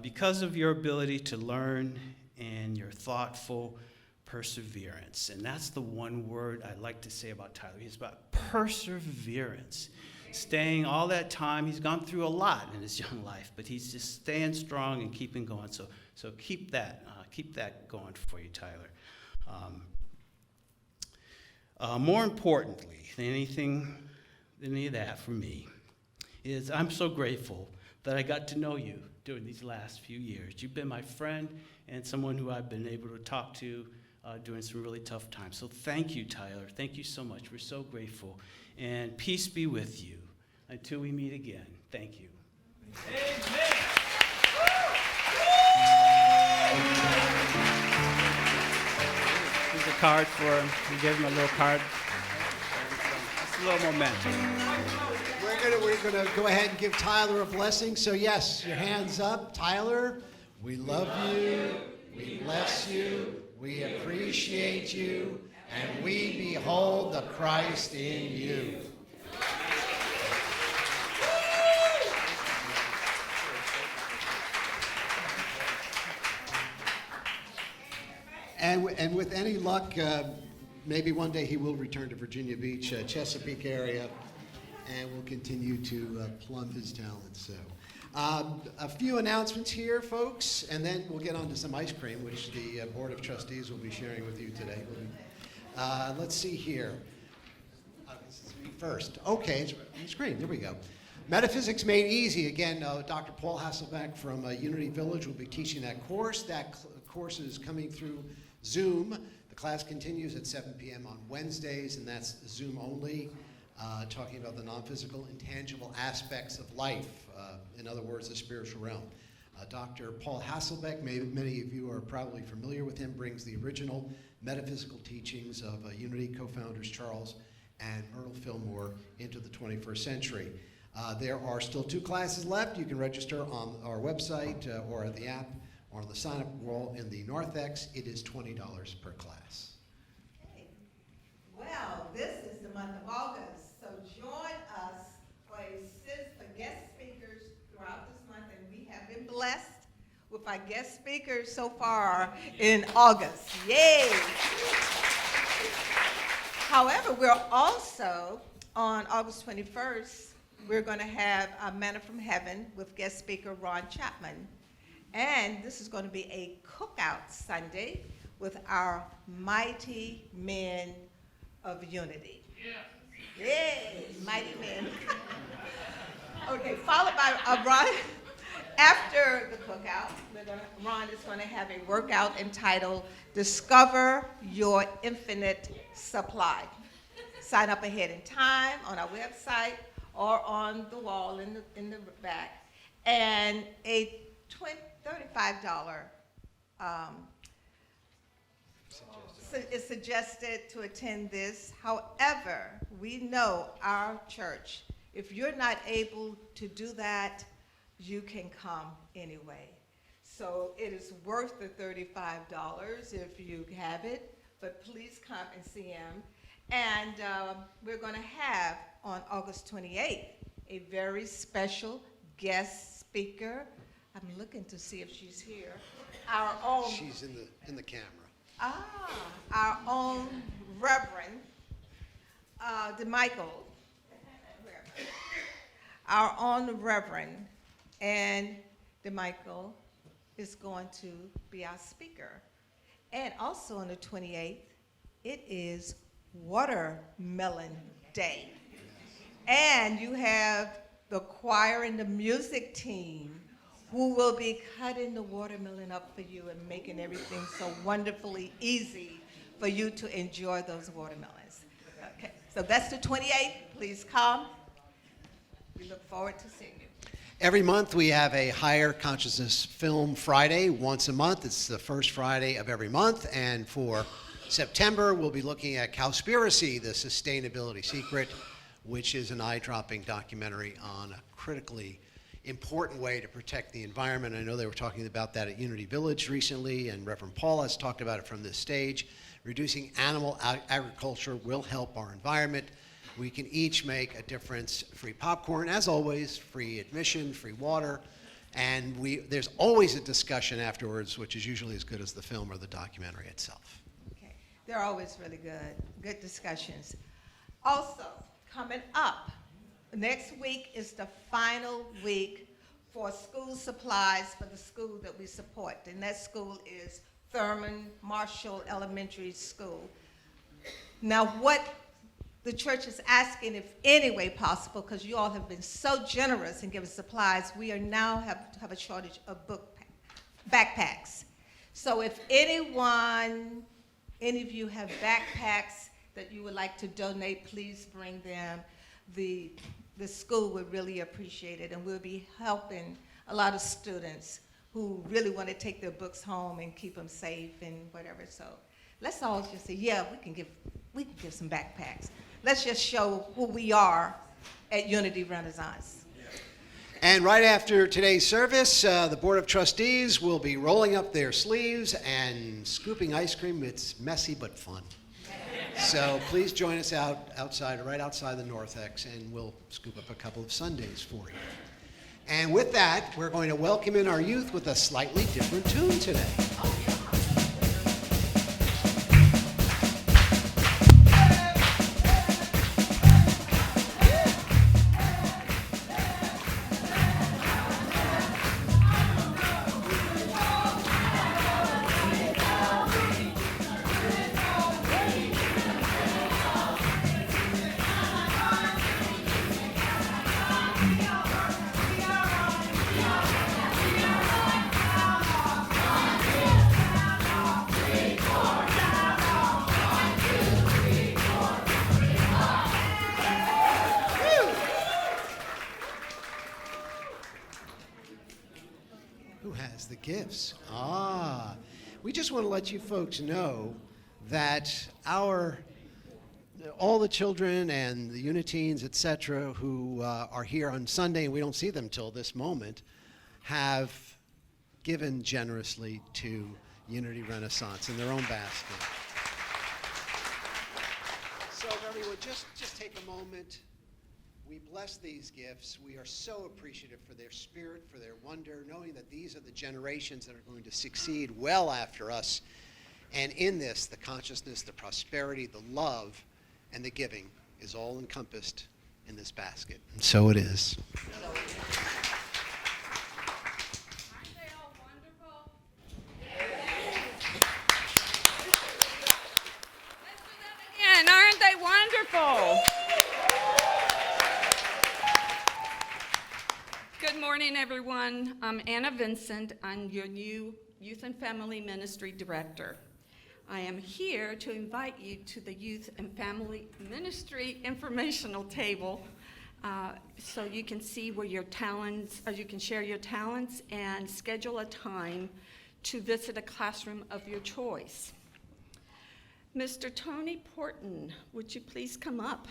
Because of your ability to learn and your thoughtful perseverance. And that's the one word I like to say about Tyler. He's about perseverance. Staying all that time. He's gone through a lot in his young life, but he's just staying strong and keeping going. So keep that going for you, Tyler. More importantly than any of that for me, is I'm so grateful that I got to know you during these last few years. You've been my friend and someone who I've been able to talk to during some really tough times. So thank you, Tyler. Thank you so much. We're so grateful. And peace be with you until we meet again. Thank you. Amen. Here's a card for him. We gave him a little card. Just a little momentum. We're gonna go ahead and give Tyler a blessing. So yes, your hands up. Tyler, we love you, we bless you, we appreciate you, and we behold the Christ in you. And with any luck, maybe one day he will return to Virginia Beach, Chesapeake area, and will continue to plumb his talents. So, a few announcements here, folks, and then we'll get on to some ice cream, which the Board of Trustees will be sharing with you today. Let's see here. First, okay, ice cream, there we go. Metaphysics Made Easy. Again, Dr. Paul Hasselbeck from Unity Village will be teaching that course. That course is coming through Zoom. The class continues at 7 p.m. on Wednesdays, and that's Zoom only. Talking about the non-physical, intangible aspects of life, in other words, the spiritual realm. Dr. Paul Hasselbeck, many of you are probably familiar with him, brings the original metaphysical teachings of Unity co-founders Charles and Myrtle Fillmore into the 21st century. There are still 2 classes left. You can register on our website or at the app or on the sign-up wall in the narthex. It is $20 per class. month of August. So join us for guest speakers throughout this month, and we have been blessed with our guest speakers so far in August. Yay! However, we're also on August 21st, we're going to have a Manna from Heaven with guest speaker Ron Chapman. And this is going to be a cookout Sunday with our mighty men of unity. Yay, mighty men. Okay, followed by Ron. After the cookout, Ron is going to have a workout entitled Discover Your Infinite Supply. Sign up ahead in time on our website or on the wall in the back. And a $35 is suggested to attend this. However, we know our church, if you're not able to do that, you can come anyway. So it is worth the $35 if you have it, but please come and see him. And we're going to have on August 28th a very special guest speaker. I'm looking to see if she's here. Our own. She's in the camera. Our own Reverend DeMichael. Our own Reverend and DeMichael is going to be our speaker. And also on the 28th, it is Watermelon Day. And you have the choir and the music team who will be cutting the watermelon up for you and making everything so wonderfully easy for you to enjoy those watermelons. Okay, so that's the 28th. Please come. We look forward to seeing you. Every month we have a Higher Consciousness Film Friday once a month. It's the first Friday of every month. And for September, we'll be looking at Cowspiracy, the Sustainability Secret, which is an eye-dropping documentary on a critically important way to protect the environment. I know they were talking about that at Unity Village recently, and Reverend Paul has talked about it from this stage. Reducing animal agriculture will help our environment. We can each make a difference. Free popcorn, as always, free admission, free water, and there's always a discussion afterwards, which is usually as good as the film or the documentary itself. Okay, they're always really good discussions. Also, coming up, next week is the final week for school supplies for the school that we support, and that school is Thurman Marshall Elementary School. Now, what the church is asking, if any way possible, because you all have been so generous in giving supplies, we are now have a shortage of backpacks. So if any of you have backpacks that you would like to donate, please bring them. The school would really appreciate it, and we'll be helping a lot of students who really want to take their books home and keep them safe and whatever. So let's all just say, yeah, we can give some backpacks. Let's just show who we are at Unity Renaissance. And right after today's service, the Board of Trustees will be rolling up their sleeves and scooping ice cream. It's messy but fun. So please join us outside, right outside the Northex, and we'll scoop up a couple of sundaes for you. And with that, we're going to welcome in our youth with a slightly different tune today. Who has the gifts? We just want to let you folks know that all the children and the Uniteens, etc., who are here on Sunday, and we don't see them till this moment, have given generously to Unity Renaissance in their own basket. So So everyone, just take a moment. We bless these gifts. We are so appreciative for their spirit, for their wonder, knowing that these are the generations that are going to succeed well after us. And in this, the consciousness, the prosperity, the love, and the giving is all encompassed in this basket. And so it is. Aren't they all wonderful? Let's do that again. Aren't they wonderful? Good morning, everyone. I'm Anna Vincent. I'm your new Youth and Family Ministry Director. I am here to invite you to the Youth and Family Ministry informational table so you can see where your talents, or you can share your talents and schedule a time to visit a classroom of your choice. Mr. Tony Porton, would you please come up?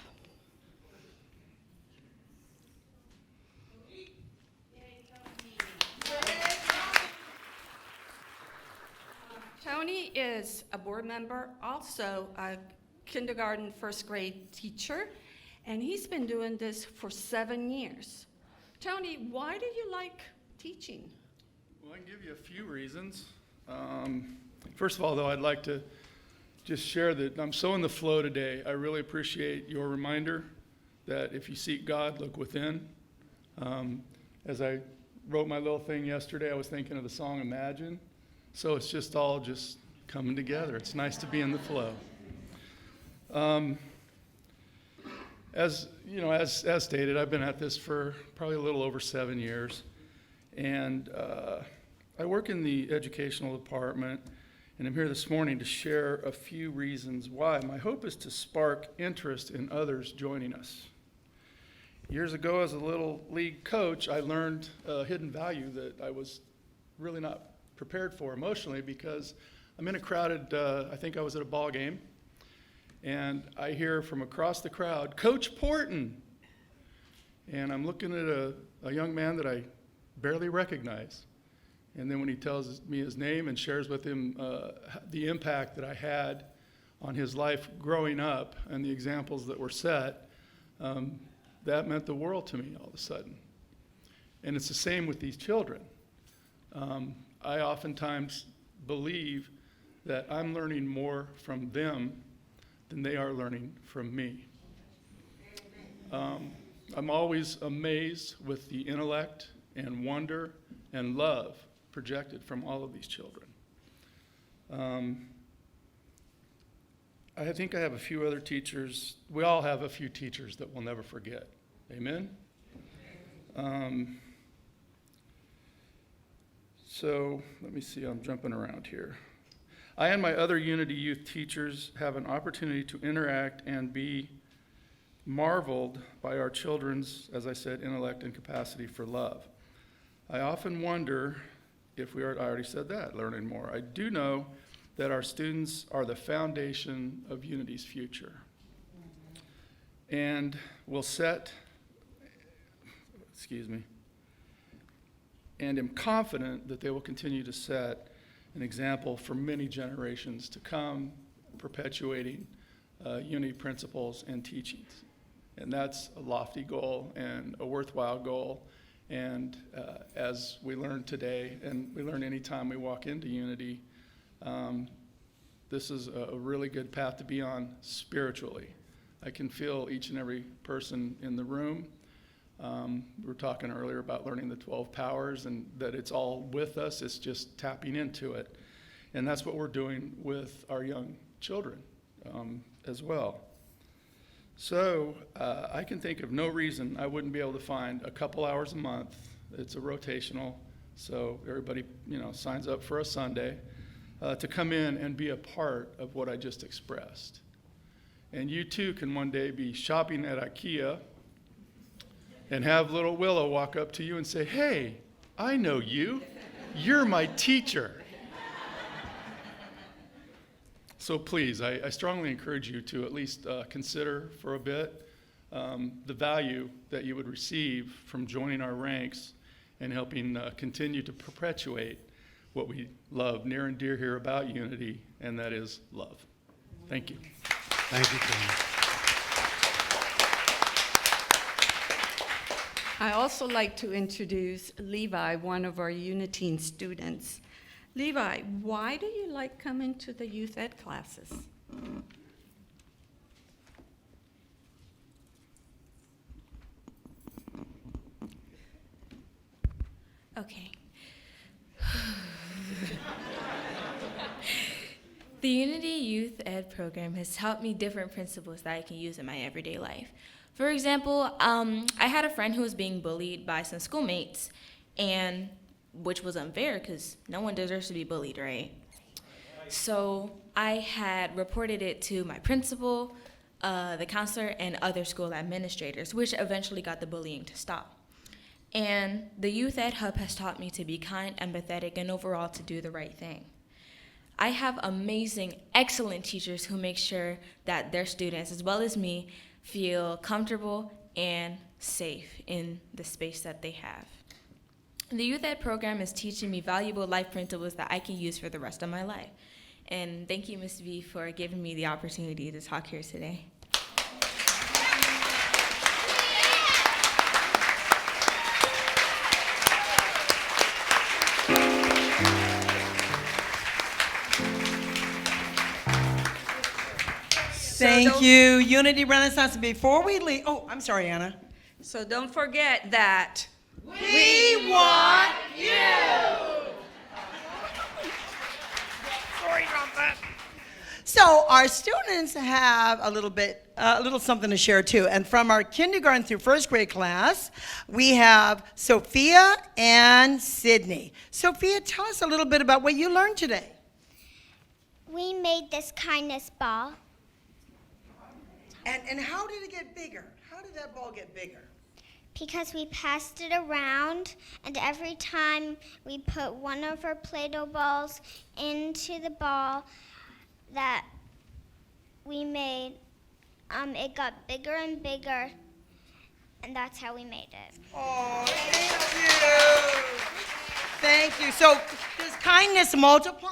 Tony is a board member, also a kindergarten, first grade teacher, and he's been doing this for 7 years. Tony, why do you like teaching? Well, I can give you a few reasons. First of all, though, I'd like to just share that I'm so in the flow today. I really appreciate your reminder that if you seek God, look within. As I wrote my little thing yesterday, I was thinking of the song Imagine. So it's just all just coming together. It's nice to be in the flow. As you know, as stated, I've been at this for probably a little over 7 years, and I work in the educational department, and I'm here this morning to share a few reasons why. My hope is to spark interest in others joining us. Years ago, as a little league coach, I learned a hidden value that I was really not prepared for emotionally, because I'm in a crowded, I think I was at a ball game, and I hear from across the crowd, Coach Porton. And I'm looking at a young man that I barely recognize. And then when he tells me his name and shares with him the impact that I had on his life growing up and the examples that were set, that meant the world to me all of a sudden. And it's the same with these children. I oftentimes believe that I'm learning more from them than they are learning from me. I'm always amazed with the intellect and wonder and love projected from all of these children. I think I have a few other teachers. We all have a few teachers that we'll never forget. Amen? So let me see, I'm jumping around here. I and my other Unity Youth teachers have an opportunity to interact and be marveled by our children's, as I said, intellect and capacity for love. I often wonder if we are, I already said that, learning more. I do know that our students are the foundation of Unity's future, and will set, and am confident that they will continue to set an example for many generations to come, perpetuating Unity principles and teachings. And that's a lofty goal and a worthwhile goal. And as we learn today, and we learn anytime we walk into Unity, this is a really good path to be on spiritually. I can feel each and every person in the room. We were talking earlier about learning the 12 powers, and that it's all with us. It's just tapping into it. And that's what we're doing with our young children as well. So I can think of no reason I wouldn't be able to find a couple hours a month. It's a rotational, so everybody signs up for a Sunday to come in and be a part of what I just expressed. And you too can one day be shopping at IKEA and have little Willow walk up to you and say, "Hey, I know you. You're my teacher." So please, I strongly encourage you to at least consider for a bit the value that you would receive from joining our ranks and helping continue to perpetuate what we love near and dear here about Unity, and that is love. Thank you. Thank you, Ken. I also like to introduce Levi, one of our Unity students. Levi, why do you like coming to the youth ed classes? Okay. The Unity Youth Ed program has taught me different principles that I can use in my everyday life. For example, I had a friend who was being bullied by some schoolmates, and which was unfair because no one deserves to be bullied, right? So I had reported it to my principal, the counselor, and other school administrators, which eventually got the bullying to stop. And the Youth Ed Hub has taught me to be kind, empathetic, and overall to do the right thing. I have amazing, excellent teachers who make sure that their students, as well as me, feel comfortable and safe in the space that they have. The Youth Ed program is teaching me valuable life principles that I can use for the rest of my life. And thank you, Ms. V, for giving me the opportunity to talk here today. Thank you, Unity Renaissance. Before we leave, oh, I'm sorry, Anna. So don't forget that We want you. Sorry about that. So our students have a little something to share too. And from our kindergarten through first grade class, we have Sophia and Sydney. Sophia, tell us a little bit about what you learned today. We made this kindness ball. And how did it get bigger? How did that ball get bigger? Because we passed it around, and every time we put one of our Play-Doh balls into the ball that we made, it got bigger and bigger, and that's how we made it. Oh, thank you. Thank you. So does kindness multiply?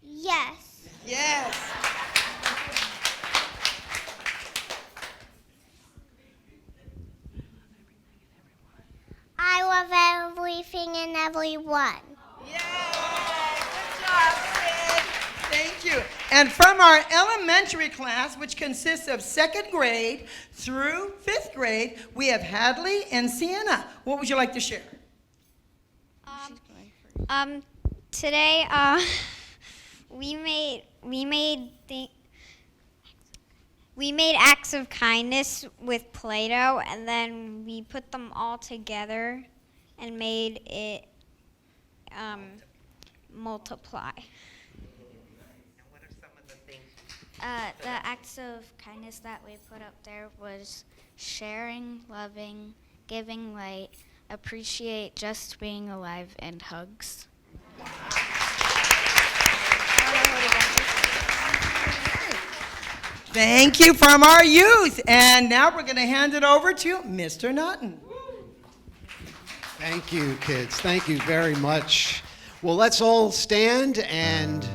Yes. Yes. I love everything and everyone. Yay! Good job, Sid. Thank you. And from our elementary class, which consists of second grade through fifth grade, we have Hadley and Sienna. What would you like to share? Today, we made acts of kindness with Play-Doh, and then we put them all together and made it multiply. What are some of the things? The acts of kindness that we put up there was sharing, loving, giving light, appreciate just being alive, and hugs. Thank you from our youth. And now we're going to hand it over to Mr. Naughton. Thank you, kids. Thank you very much. Well, let's all stand and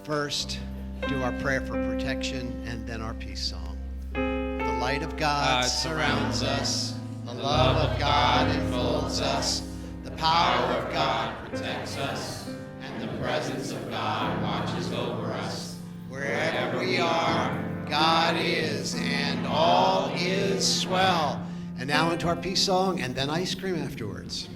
first do our prayer for protection and then our peace song. The light of God surrounds us. The love of God enfolds us. The power of God protects us. And the presence of God watches over us. Wherever we are, God is, and all is swell. And now into our peace song, and then ice cream afterwards.